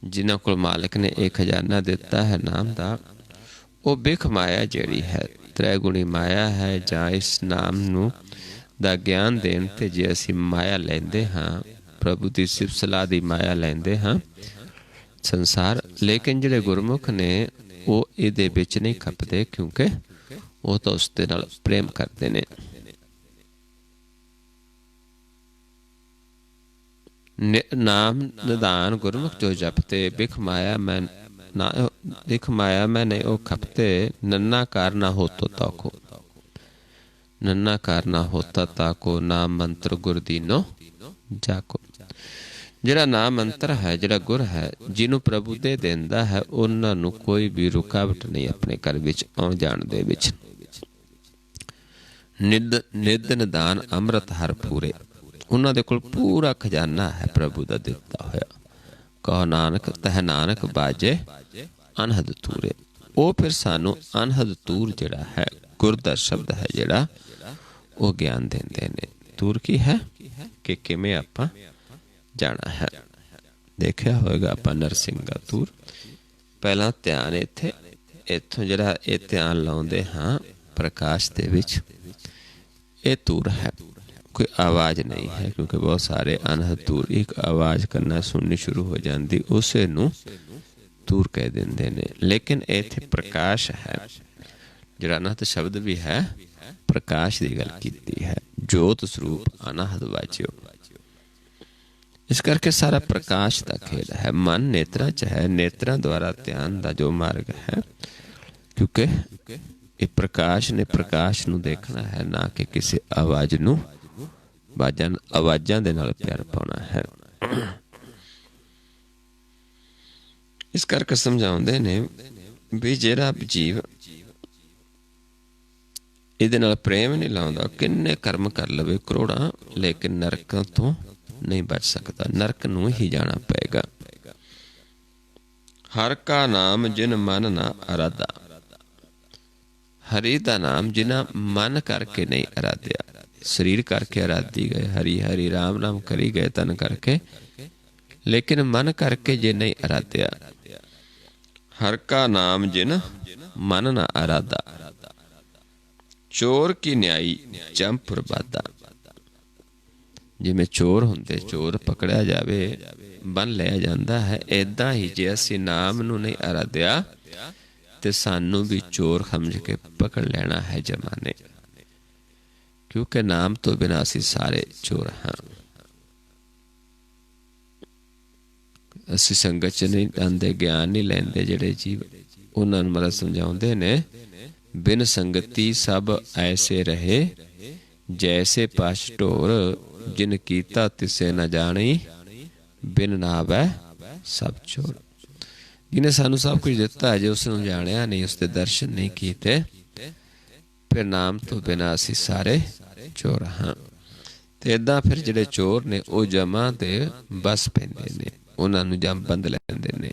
जिन्हां कोल मालिक ने एक खजाना दिता है नाम दा, वो बिख माया जेड़ी है त्रैगुणी माया है। जां इस नाम नूं दा ज्ञान देण ते जे असीं माया लैंदे हाँ, प्रभु दी सिफत सलाह दी माया लैंदे हाँ संसार, लेकिन जिहड़े गुरमुख ने वो इहदे विच नहीं खपदे, क्योंकि वो तो उसदे नाल प्रेम करते ने। नाम निधान गुरमुख जो जपते, बिख माया मैं ना, बिख माया मैं नहीं ओ खपते। नन्ना कार ना हो तो ताको, नन्ना कार ना होता ताको, नाम मंत्र गुर दीनो जाको। जिहड़ा नाम मंत्र है, जिहड़ा गुर है, जिन्हों प्रभु दे देंदा है, उन्हां नूं कोई भी रुकावट नहीं अपने घर विच आउण जाण दे विच। निध निदान अमृत हर पूरे, उन्हां दे कोल पूरा खजाना है प्रभु दा दिता होया। कहो नानक तह नानक बाजे अनहद तूरे। वो फिर सानू अनहद तूर जिहड़ा है गुर दा शब्द है जिहड़ा वो ज्ञान देंदे ने। तूर की है कि किवें आपां जाना है। देखिया होएगा आपां नरसिंह दा तूर। पहला ध्यान इत्थे, इत्थों जिहड़ा ये ध्यान लाउंदे हाँ प्रकाश दे विच, ये तूर है, कोई आवाज़ नहीं है। क्योंकि बहुत सारे अनहद तूर एक आवाज़ करना सुननी शुरू हो जाती, उसे नूं तूर कह देंदे ने। लेकिन इत्थे प्रकाश है, जिहड़ा अनहद शब्द भी है प्रकाश की गल कीती है। जोत स्वरूप अनहद वाजियो। इस करके सारा प्रकाश का खेल है। मन नेत्रा च है, नेत्रा द्वारा ध्यान का जो मार्ग है, क्योंकि ये प्रकाश ने प्रकाश नूं देखना है, ना कि किसी आवाज़ नूं आवाज़ां दे नाल प्यार पाउणा है। इस करके समझाउंदे ने भी जिहड़ा जीव इहदे नाल प्रेम नहीं लाउंदा, किन्ने कर्म कर लवे करोड़ां, लेकिन नरक तो नहीं बच सकता। नरक नूं ही जाना पएगा। हर का नाम जिन मन ना अराधा। हरि दा नाम जिन्हां मन करके नहीं अराध्या, शरीर करके अराधी गए, हरि हरि राम राम करी गए तन करके, लेकिन मन करके जे नहीं अराध्या। हर का नाम जिन मन न आराधा। चोर की न्याई जमपुर बाधा। जिवें चोर हुंदे, चोर पकड़िया जावे, बन लिया जाता है, इदां ही जे असीं नाम नूं नहीं आराधिया ते सानू भी चोर समझ के पकड़ लेना है जमाने, क्योंकि नाम तो बिना असीं सारे चोर हाँ। असीं संगत च नहीं आंदे, ज्ञान नहीं लैंदे, जिहड़े जीव उन्हां नूं महाराज समझाउंदे ने, बिन संगति सब ऐसे रहे, जैसे पश ढोर, जिन कीता तिसे न जानी, बिन नावै सब चोर। जिन्हें सानू सब कुछ दिता है, जो उसनूं जाणिया नहीं, उसके दर्शन नहीं कीते, फिर नाम तो बिना असीं सारे चोर हाँ। ते इदां फिर जिहड़े चोर ने वो जमां ते बस पैंदे ने, उन्हां नूं जम बंद लैंदे ने।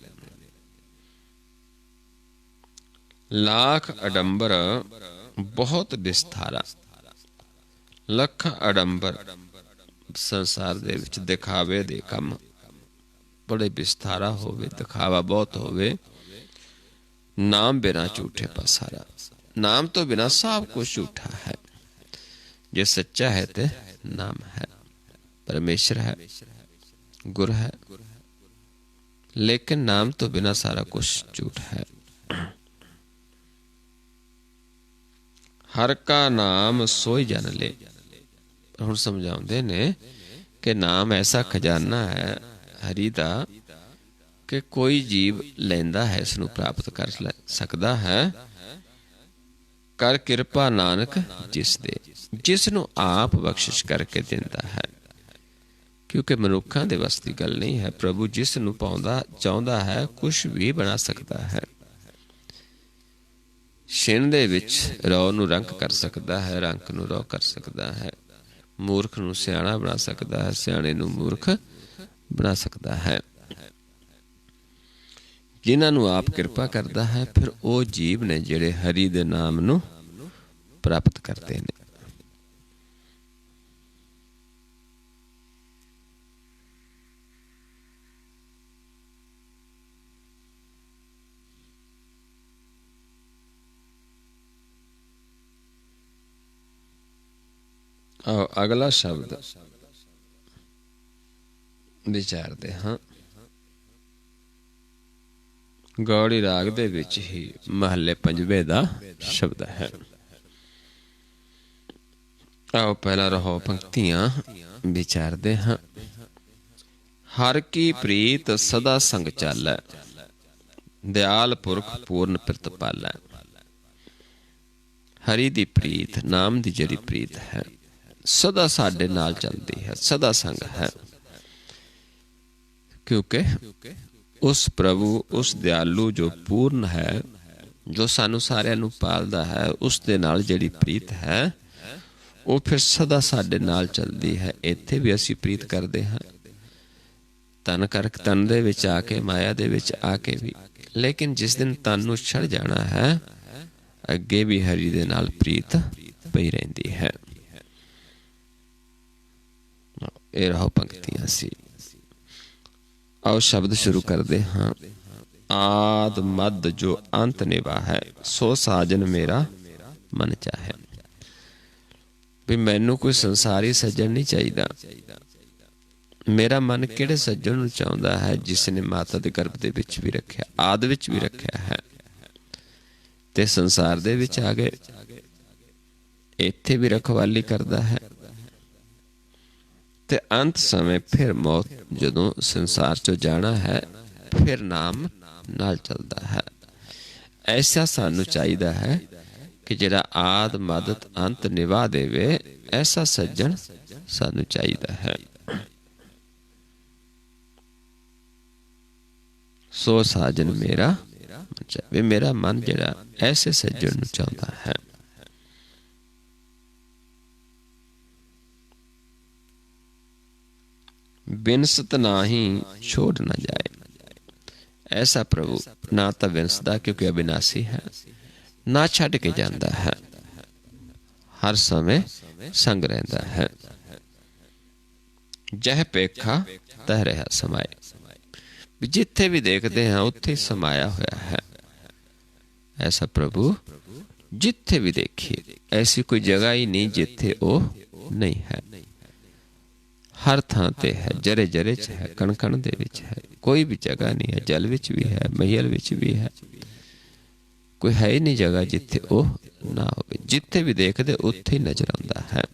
लाख अडंबर बहुत विस्तारा। लख अडंबर संसार दे विच दिखावे दे काम बड़े विस्तारा होवे, दिखावा बहुत होवे। नाम बिना झूठे पसारा। नाम तो बिना सब कुछ झूठा है। जे सच्चा है तो नाम है, परमेश्वर है, गुर है, लेकिन नाम तो बिना सारा कुछ झूठ है। हर का नाम सोई जन ले। हुण समझाउंदे ने कि नाम ऐसा खजाना है हरि दा कि कोई जीव लैंदा है, इसनूं प्राप्त कर सकदा है। कर किरपा नानक जिस दे, जिसनूं आप बख्शिश करके दिंदा है, क्योंकि मनुखां दे वस दी गल नहीं है। प्रभु जिसनूं पाउंदा चाहुंदा है कुछ भी बना सकदा है। छिण दे विच रौ नूं रंक कर सकदा है, रंक नूं रौ कर सकदा है। मूर्ख नूं सियाणा बना सकदा है, सियाणे नूं मूर्ख बना सकदा है। जिन्हां नूं आप किरपा करदा है, फिर वो जीव ने जिहड़े हरि दे नाम नूं प्राप्त करते ने। आओ अगला शब्द विचारते हाँ। गौड़ी राग दे विच ही महले पंजवे दा शब्द है। आओ पहला रहो पंक्तियां विचारते हाँ। हर की प्रीत सदा संग चालै, दयाल पुरख पूर्ण प्रतिपालै। हरि दी प्रीत, नाम दी जड़ी प्रीत है, सदा साडे नाल चलती है, सदा संग है। क्योंकि उस प्रभु, उस दयालु जो पूर्ण है, जो सानू सारिਆਂ ਨੂੰ पालदा है, उस दे नाल जिहड़ी प्रीत है वो फिर सदा साडे नाल चलदी है। इत्थे भी असीं प्रीत करदे हां, तन करक तन दे विच आके, माया दे विच आके भी, लेकिन जिस दिन तन नूं छड़ जाना है, अगे भी हरि दे नाल प्रीत पई रहिंदी है। ये रहो पंक्तियां सी। आओ शब्द शुरू करते हाँ। आद मद जो अंत निभा है, सो साजन मेरा मन चाहे। भी मैनू कोई संसारी सज्जन नहीं चाहिए। मेरा मन किहड़े सज्जन नूं चाहुंदा है, जिसने माता दे गर्भ दे विच भी रखिया, आद विच भी रखिया है, ते संसार दे विच आ गए, इत्थे भी रखवाली करदा है, ते अंत समय फिर मौत जदों संसार चो जाना है, फिर नाम नाल चलदा है। ऐसा सानू चाहिदा है कि जिहड़ा आद मदत अंत निभा देवे, ऐसा सज्जन सानू चाहिदा है। सो साजन मेरा मन चाहे। मेरा मन जिहड़ा ऐसे सज्जन नूं चाहुंदा है। बिनसत नाही छोड़ न जाए। ऐसा प्रभु ना तो विनसदा, क्योंकि अविनाशी है, ना छड्ड के जाता है, हर समय संग रहता है। जह पेखा तह रहा समाए। जिथे भी देखते हैं उत्थे समाया होया है। ऐसा प्रभु जिथे भी देखिए, ऐसी कोई जगह ही नहीं जिथे वो नहीं है। हर थां ते है, जरे जरे च है, कण कण दे विच है। कोई भी जगह नहीं है, जल विच भी है, महियल विच भी है। कोई है ही नहीं जगह जिथे वो ना हो। जिथे भी देखते उत्थे ही नजर आता है।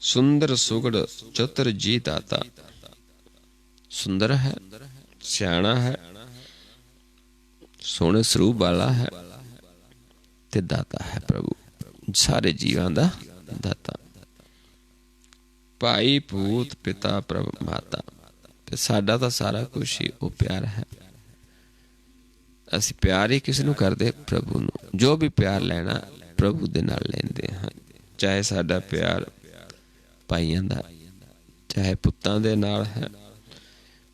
सुंदर सुगड़ चतुर जी दाता, सुंदर है, सियाणा है, सोहने स्वरूप वाला है ते दाता है प्रभु, सारे जीवां दा दाता। भाई भूत पिता प्रभ माता, ते साडा तां सारा कुछ ही वो प्यार है। असीं प्यार ही किस नूं करदे? प्रभु नूं। जो भी प्यार लेना प्रभु दे नाल लैंदे हां। चाहे साडा प्यार भाइयां दा, चाहे पुत्तां दे नाल है,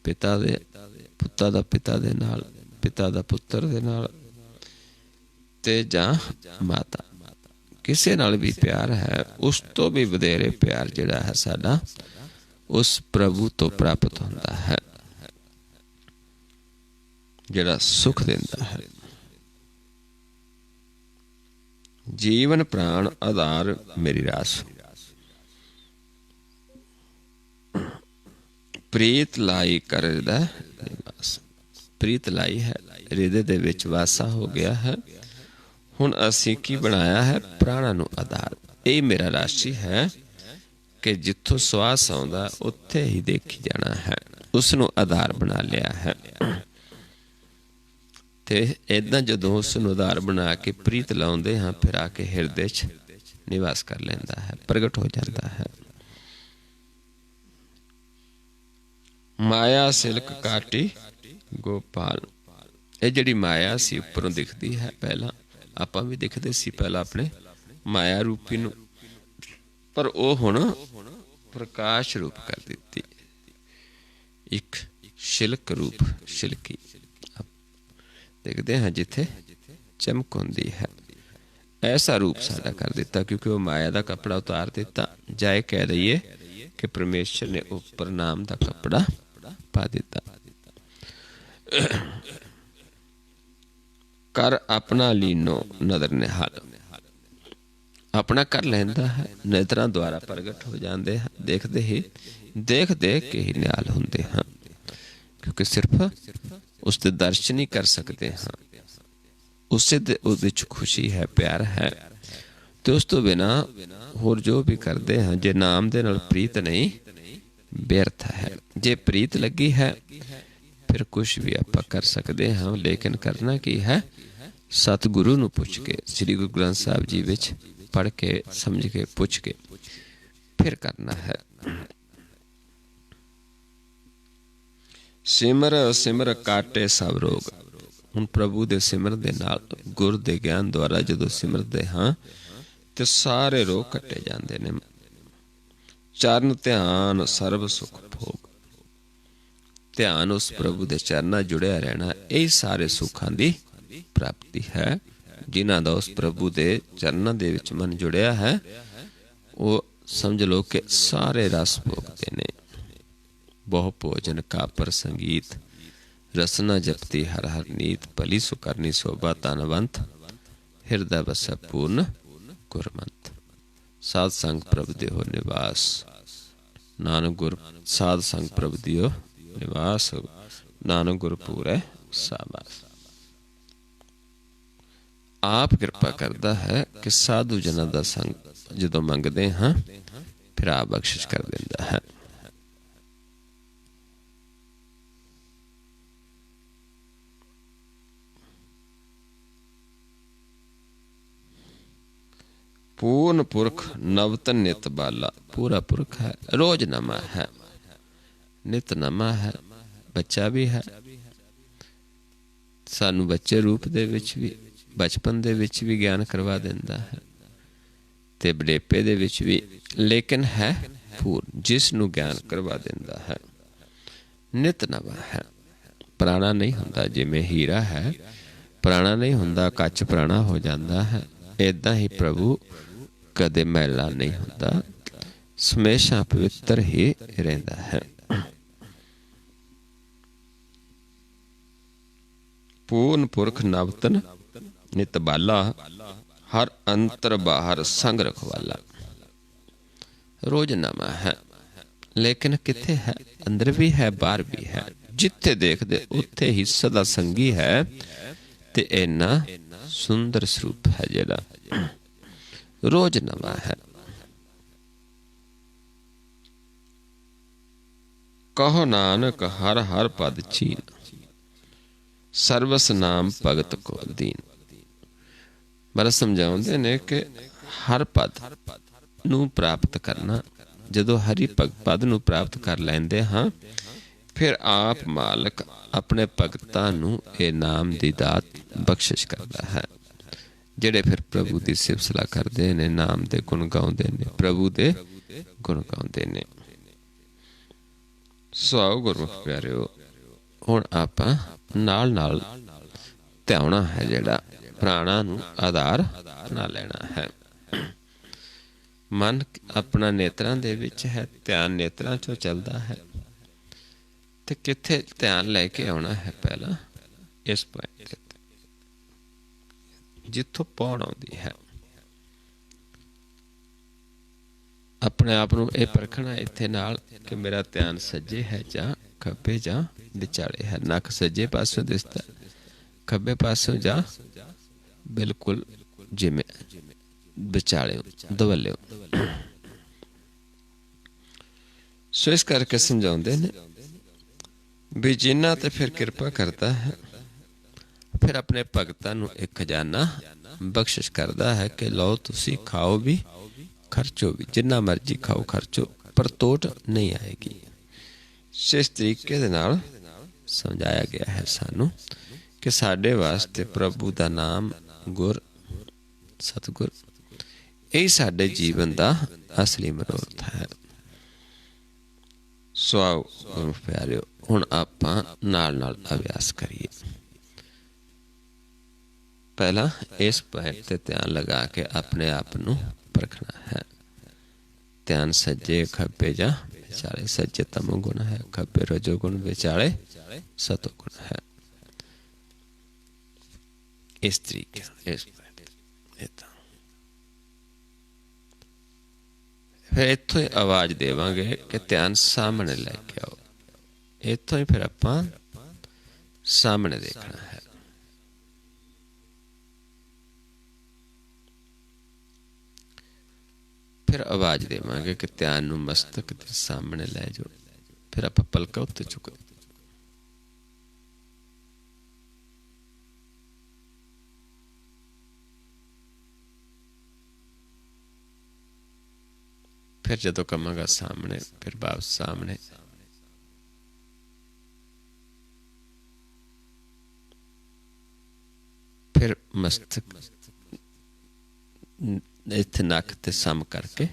पिता दे पुत्ता दा पिता दे नाल, पिता दा पुत्तर दे नाल, ते जां माता, किसे नाल भी प्यार है। उस तो भी वधेरे प्यार जिहड़ा है साडा उस प्रभु तो प्राप्त होंदा है, जिहड़ा सुख दिंदा है। जीवन प्राण आधार मेरी रास, प्रीत लाई कर हृदय निवास। प्रीत लाई है, हृदय दे विच वासा हो गया है। हुण असीं की बनाया है? प्राणा नूं आधार। ये मेरा राशि है कि जिथों श्वास आउंदा उत्थे ही देखी जाना है, उसनूं आधार बना लिया है। ते इदां जदों उसनूं आधार बना के प्रीत लाउंदे हां, फिर आके हिरदे च निवास कर लैंदा है, प्रगट हो जाता है। माया सिल्क काटी गोपाल, ये जिहड़ी माया सी उपरों दिखती है, पहला आपां भी दिखदे सी पहला अपने माया रूपी नूं, पर वो हुण प्रकाश रूप कर दिती, एक शिल्क रूप शिल्की देखते हैं जिथे चमक होंदी है। ऐसा रूप साडा कर दिता क्योंकि वो माया का कपड़ा उतार दिता। जाए कह दईए कि परमेश्वर ने ऊपर नाम का कपड़ा पा दिता। कर अपना लीनो नदर निहाल, अपना कर लैंदा है, नेत्रों द्वारा प्रगट हो जाते हैं। देखते ही देख देख के ही निहाल होंदे हैं, क्योंकि सिर्फ उसके दर्शन ही कर सकते हैं। उससे उसदे खुशी है, प्यार है। तो उस तो बिना होर जो भी करते हैं, जे नाम दे नाल प्रीत नहीं व्यर्थ है। जे प्रीत लगी है फिर कुछ भी आप कर सकते हैं, लेकिन करना की है? सतगुरु नूं पुछ के, श्री गुरु ग्रंथ साहब जी विच पढ़ के समझ के पुछ के फिर करना है। सिमर सिमर काटे सब रोग। हुण प्रभु दे सिमर दे नाल, गुर दे ज्ञान द्वारा जदों सिमरदे हां ते सारे रोग कटे जांदे ने। चरण ध्यान सर्व सुख भोग, ध्यान उस प्रभु दे चरनां जुड़िया रहना, यही सारे सुखां दी प्राप्ति है। जिन्हां दा उस प्रभु दे चरनां दे विच मन जुड़िया है, वो समझ लो कि सारे रस भोगते ने। बहु भोजन कापर संगीत, रसना जपती हर हर नीत। भली सुकरनी शोभा तनवंत, हृदय बसै पूर्ण गुरमंत। साध संग प्रभ देहो निवास, नानक गुर साध संग प्रभ दियो निवास। नानक गुर पूरै साबास। आप कृपा करता है कि साधु जनां दा संग जदों मंगदे हां फिर आप बख्शिश कर दिंदा है। पूर्ण पुरख नवतन नित बाला, पूरा पुरख है, रोज नमा है, नित नमा है, बच्चा भी है। सानू बच्चे रूप दे विच भी, बचपन दे विच भी ज्ञान करवा दिंदा है ते बड़ेपे दे विच भी, लेकिन है पूर्ण, जिस नू ज्ञान करवा दिंदा है। नित नवा है, पुराना नहीं हुंदा। जिवें हीरा है पुराना नहीं हुंदा, कच पुराना हो जाता है, इदां ही प्रभु कदे मैला नहीं हुंदा, हमेशा पवित्र ही रहिंदा है। पूर्ण पुरख नवतन नित बाला, हर अंतर बाहर संग रखवाला। रोज नवा है, लेकिन किथे है? अंदर भी है, बाहर भी है। जिथे देखदे उत्थे ही सदा संगी है, ते इन्ना सुंदर स्वरूप है जेड़ा रोज नवा है। कहो नानक हर हर पद चीन, सर्वस नाम भगत को दीन। बड़ा समझाउंदे ने कि हर पद नूं प्राप्त करना, जदों हरि पद नूं प्राप्त कर लैंदे हाँ, फिर आप मालक अपने भगतां नूं ये नाम दी दात बख्शिश करता है। जेड़े फिर प्रभु की सिफत सलाह करते ने, नाम दे गुण गाउंदे ने, प्रभु दे गुण गाउंदे ने। सो आओ गुरमुख प्यारिओ, हुण आपां नाल नाल ध्याना है, जेड़ा प्राणा नूं आधार बना लेना है। मन अपना नेत्रां दे विच है, ध्यान नेत्रां चों चलदा है, ते किथे ध्यान लैके आउणा है? पहला इस पॉइंट ते जिथों पहुंच आउंदी है। अपने आप नूं इह परखना इत्थे नाल कि मेरा ध्यान सज्जे है जां खब्बे जां विचाले है। नक सज्जे पासों दिसदा, खब्बे पासों जां बिल्कुल जिमें विचाले दवले। सो इस करके समझाउंदे ने भी जिन्ना ते फिर किरपा करता है, फिर अपने भगतां नूं एक खजाना बख्शिश करता है कि लो तुसी खाओ भी खर्चो भी, जिन्ना मर्जी खाओ खर्चो, पर तोट नहीं आएगी। इस तरीके दे नाल समझाया गया है सानू कि साडे वास्ते प्रभु दा नाम, गुर, सतगुर, यही साडे जीवन दा असली मनोरथ है। सो आओ गुरमुख प्यारिओ, हुण आपां नाल नाल अभ्यास करिए। पहला इस पॉइंट ते ध्यान लगा के अपने आप नूं परखना है। ध्यान सज्जे खब्बे जां विचाले। सज्जे तमो गुण है, खब्बे रजो गुण, विचाले सतो गुण है। इस तरीके इस फिर इत्थों ही आवाज देवांगे कि ध्यान सामने लैके आओ। इत्थों ही फिर आपां सामने देखना है। फिर आवाज देवांगे कि ध्यान नूं मस्तक दे सामने लै जाओ। फिर आपां पलकां उत्ते चुक दे। फिर जदों कहांगा सामने, फिर वापस सामने। फिर मस्तक इत्थे नक ते सम करके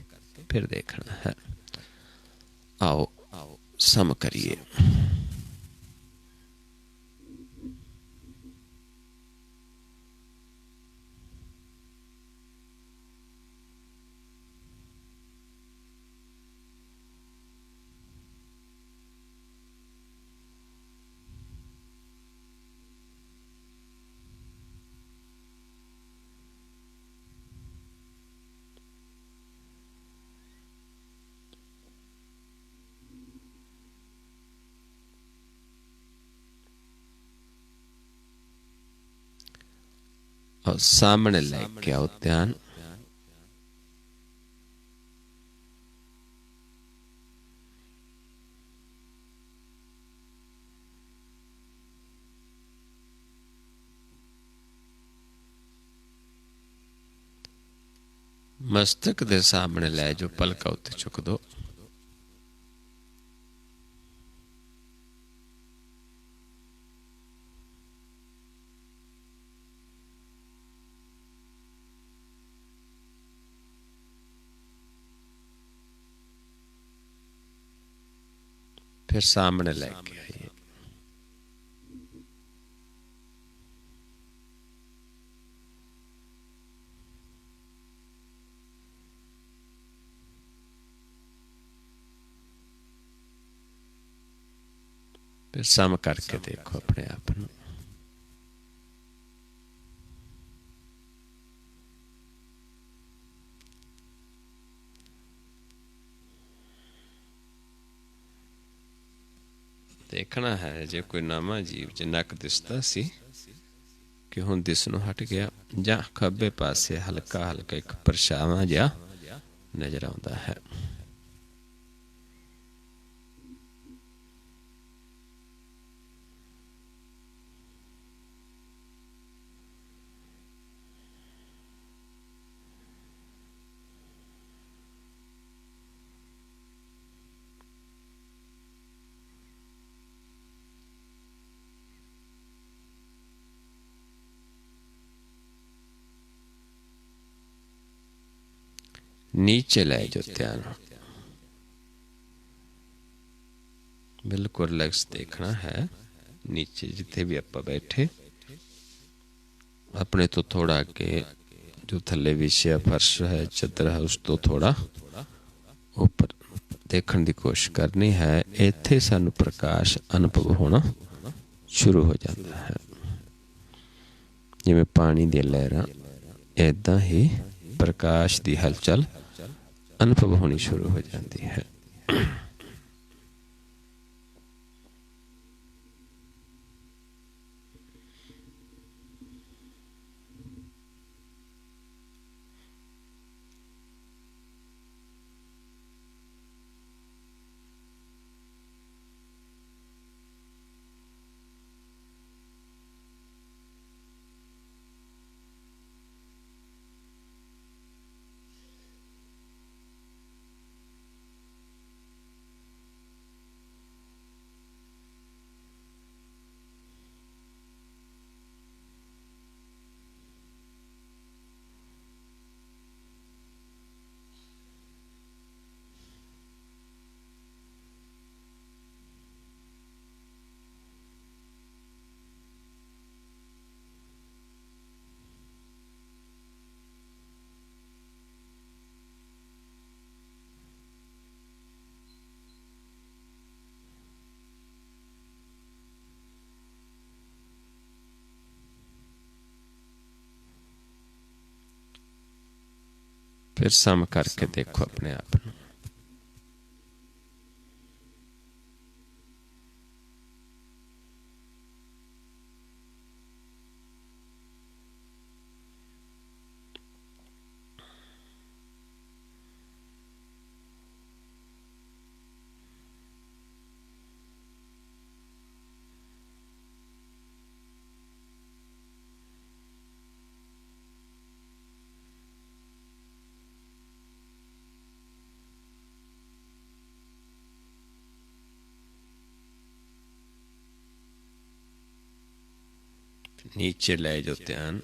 फिर देखना है। आओ सम करिए। और सामने लेके आओ ध्यान। मस्तक दे सामने लै जो, पलका उत्ते चुक दो। फिर सामने लेके आइए। फिर सम करके देखो अपने आप को। देखना है जे कोई नवा जीव च नक दिसदा सी कि हुण दिसणों हट गया, जां खब्बे पासे हल्का हल्का एक परछावां जिहा नज़र आउंदा है। नीचे लै जो ध्यान, बिल्कुल रिलैक्स देखना है। नीचे जिथे भी आप बैठे, अपने तो थोड़ा अगे जो थले विछया फर्श है, चादर है, उस तो थोड़ा ऊपर देखने की कोशिश करनी है। इत्थे सानू प्रकाश अनुभव होना शुरू हो जाता है, जिवें पानी दी लहरां, इदां ही प्रकाश की हलचल अनुभव होनी शुरू हो जाती है। फिर सम करके देखो अपने आप को। नीचे ले जो ध्यान,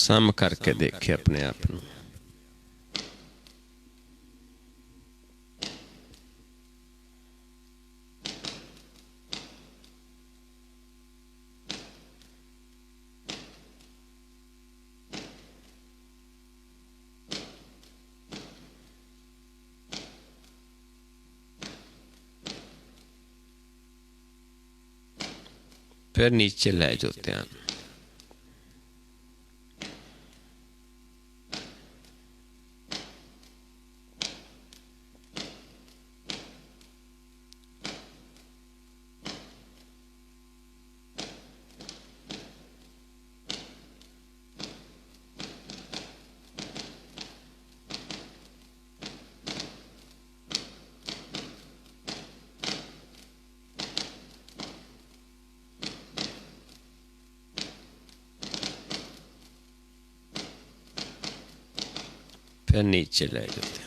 सम करके देखे अपने आप ਨੂੰ। फिर नीचे ले जाओ ध्यान। फिर नीचे ले जाते हैं।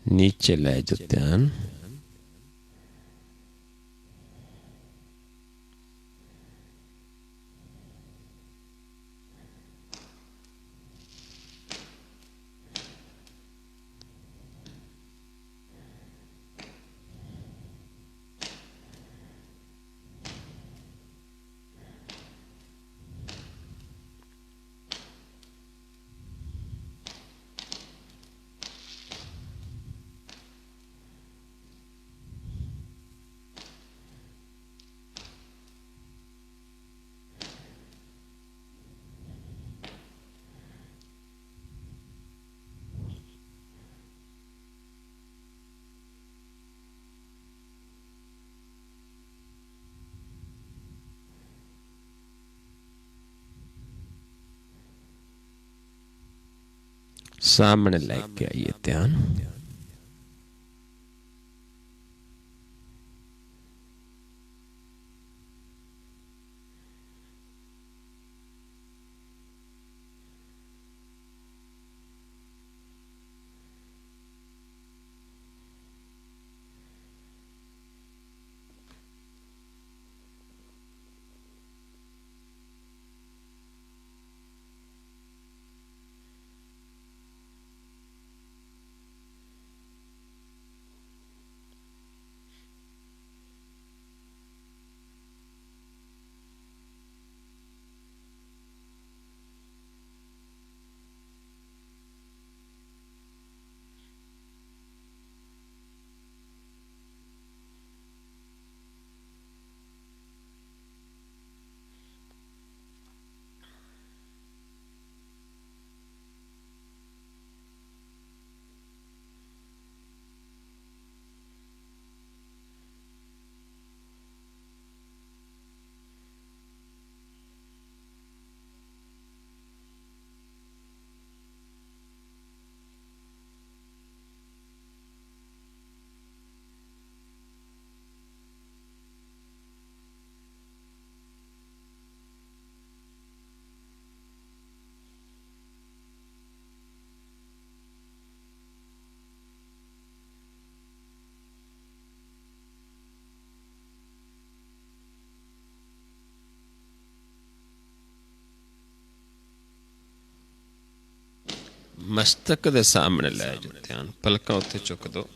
नीचे ले जाओ ध्यान। सामने लेके आइए ध्यान। ਮਸਤਕ ਦੇ ਸਾਹਮਣੇ ਲੈ ਜਾਓ ਧਿਆਨ, ਪਲਕਾਂ ਉੱਥੇ ਚੁੱਕ ਦੋ।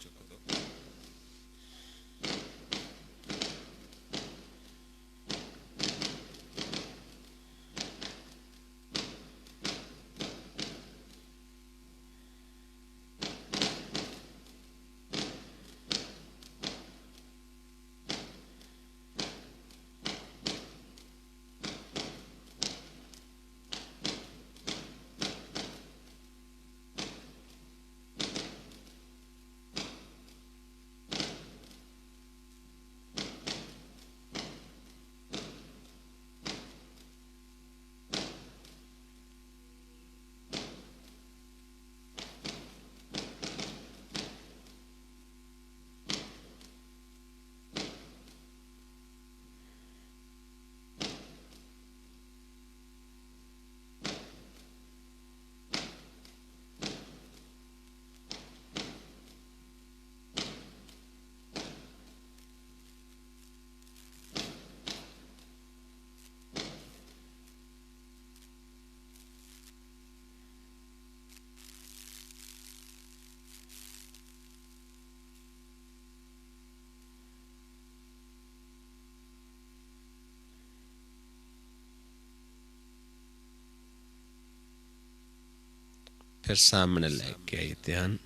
फिर सामने लेके आई ध्यान।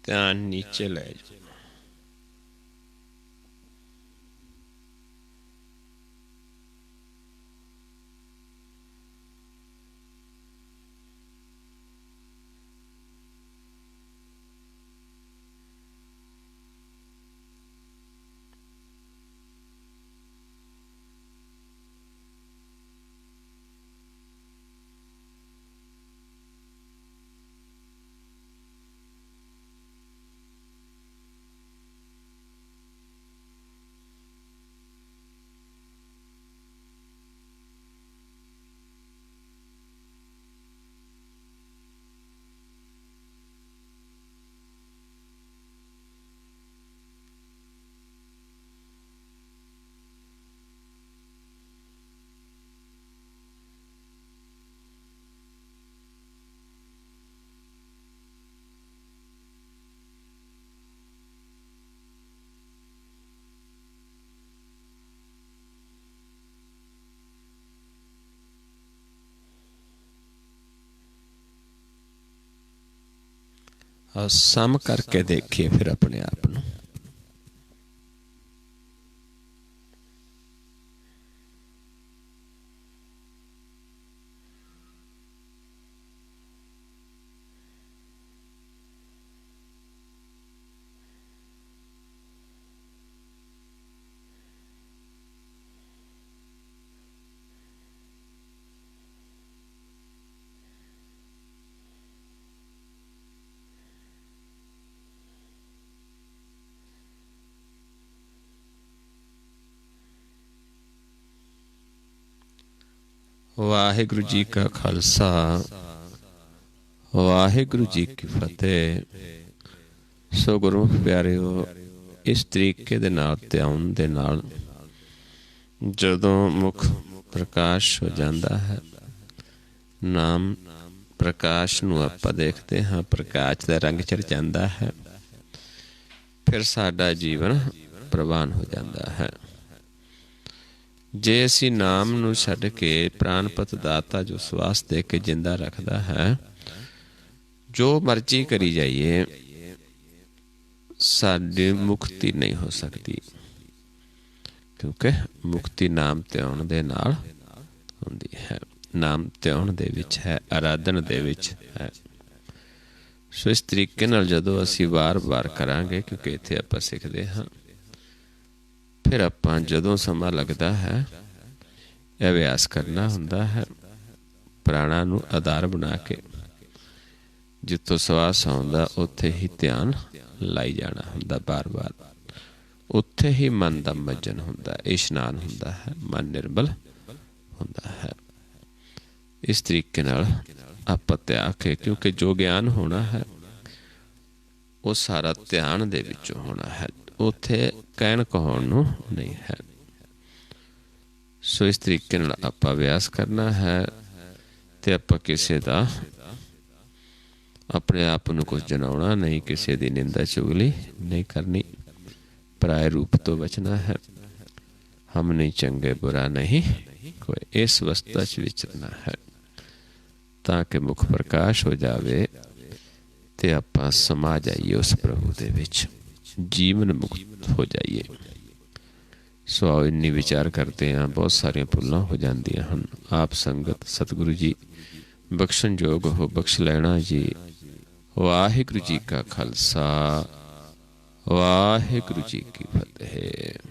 ध्यान नीचे ले जाओ। और सम करके देखिए फिर अपने आप को। वाहिगुरु जी का खालसा वाहिगुरु जी की फतेह। सो गुरमुख प्यारिओ, इस तरीके दे नाल ध्यान दे नाल ਜਦੋਂ ਮੁਖ ਪ੍ਰਕਾਸ਼ ਹੋ ਜਾਂਦਾ ਹੈ, ਨਾਮ ਪ੍ਰਕਾਸ਼ ਨੂੰ ਆਪਾਂ ਦੇਖਦੇ ਹਾਂ, ਪ੍ਰਕਾਸ਼ ਦਾ ਰੰਗ ਚੜ ਜਾਂਦਾ ਹੈ, ਫਿਰ ਸਾਡਾ ਜੀਵਨ ਪ੍ਰਵਾਨ ਹੋ ਜਾਂਦਾ ਹੈ। ਜੇ ਅਸੀਂ ਨਾਮ ਨੂੰ ਛੱਡ ਕੇ ਪ੍ਰਾਣਪਤ ਦਾਤਾ ਜੋ ਸਵਾਸ ਦੇ ਕੇ ਜਿੰਦਾ ਰੱਖਦਾ ਹੈ, ਜੋ ਮਰਜ਼ੀ ਕਰੀ ਜਾਈਏ, ਸਾਡੀ ਮੁਕਤੀ ਨਹੀਂ ਹੋ ਸਕਦੀ, ਕਿਉਂਕਿ ਮੁਕਤੀ ਨਾਮ ਧਿਆਉਣ ਦੇ ਨਾਲ ਹੁੰਦੀ ਹੈ। ਨਾਮ ਧਿਆਉਣ ਦੇ ਵਿੱਚ ਹੈ, ਆਰਾਧਨ ਦੇ ਵਿੱਚ ਹੈ। ਸੋ ਇਸ ਤਰੀਕੇ ਨਾਲ ਜਦੋਂ ਅਸੀਂ ਵਾਰ-ਵਾਰ ਕਰਾਂਗੇ, ਕਿਉਂਕਿ ਇੱਥੇ ਆਪਾਂ ਸਿੱਖਦੇ ਹਾਂ, ਫਿਰ ਆਪਾਂ ਜਦੋਂ ਸਮਾਂ ਲੱਗਦਾ ਹੈ ਇਹ ਅਭਿਆਸ ਕਰਨਾ ਹੁੰਦਾ ਹੈ, ਪ੍ਰਾਣਾਂ ਨੂੰ ਆਧਾਰ ਬਣਾ ਕੇ ਜਿੱਥੋਂ ਸਵਾਸ ਆਉਂਦਾ ਉੱਥੇ ਹੀ ਧਿਆਨ ਲਾਈ ਜਾਣਾ ਹੁੰਦਾ, ਬਾਰ-ਬਾਰ ਉੱਥੇ ਹੀ ਮਨ ਦਾ ਮੱਜਨ ਹੁੰਦਾ, ਇਸ਼ਨਾਨ ਹੁੰਦਾ ਹੈ, ਮਨ ਨਿਰਮਲ ਹੁੰਦਾ ਹੈ। ਇਸ ਤਰੀਕੇ ਨਾਲ ਆਪਾਂ ਧਿਆਨ ਕੇ, ਕਿਉਂਕਿ ਜੋ ਗਿਆਨ ਹੋਣਾ ਹੈ ਉਹ ਸਾਰਾ ਧਿਆਨ ਦੇ ਵਿੱਚੋਂ ਹੋਣਾ ਹੈ, ਉੱਥੇ ਕਹਿਣ ਕਹਾਉਣ ਨੂੰ ਨਹੀਂ ਹੈ। ਸੋ ਇਸ ਤਰੀਕੇ ਨਾਲ ਆਪਾਂ ਅਭਿਆਸ ਕਰਨਾ ਹੈ ਤੇ ਆਪਾਂ ਕਿਸੇ ਦਾ ਆਪਣੇ ਆਪ ਨੂੰ ਕੁਝ ਜਨਾਉਣਾ ਨਹੀਂ, ਕਿਸੇ ਦੀ ਨਿੰਦਾ ਚੁਗਲੀ ਨਹੀਂ ਕਰਨੀ, ਪਰਾਏ ਰੂਪ ਤੋਂ ਬਚਣਾ ਹੈ। ਹਮ ਨਹੀਂ ਚੰਗੇ ਬੁਰਾ ਨਹੀਂ ਕੋਈ, ਇਸ ਅਵਸਥਾ 'ਚ ਵਿਚਰਨਾ ਹੈ ਤਾਂ ਕਿ ਮੁਖ ਪ੍ਰਕਾਸ਼ ਹੋ ਜਾਵੇ ਤੇ ਆਪਾਂ ਸਮਾ ਜਾਈਏ ਉਸ ਪ੍ਰਭੂ ਦੇ ਵਿੱਚ, ਜੀਵਨ ਮੁਕਤ ਹੋ ਜਾਈਏ। ਸੋ ਆਓ ਇੰਨੀ ਵਿਚਾਰ ਕਰਦੇ ਹਾਂ, ਬਹੁਤ ਸਾਰੀਆਂ ਭੁੱਲਾਂ ਹੋ ਜਾਂਦੀਆਂ ਹਨ। ਆਪ ਸੰਗਤ ਸਤਿਗੁਰੂ ਜੀ ਬਖਸ਼ਣ ਯੋਗ ਹੋ, ਬਖਸ਼ ਲੈਣਾ ਜੀ। ਵਾਹਿਗੁਰੂ ਜੀ ਕਾ ਖਾਲਸਾ, ਵਾਹਿਗੁਰੂ ਜੀ ਕੀ ਫਤਿਹ।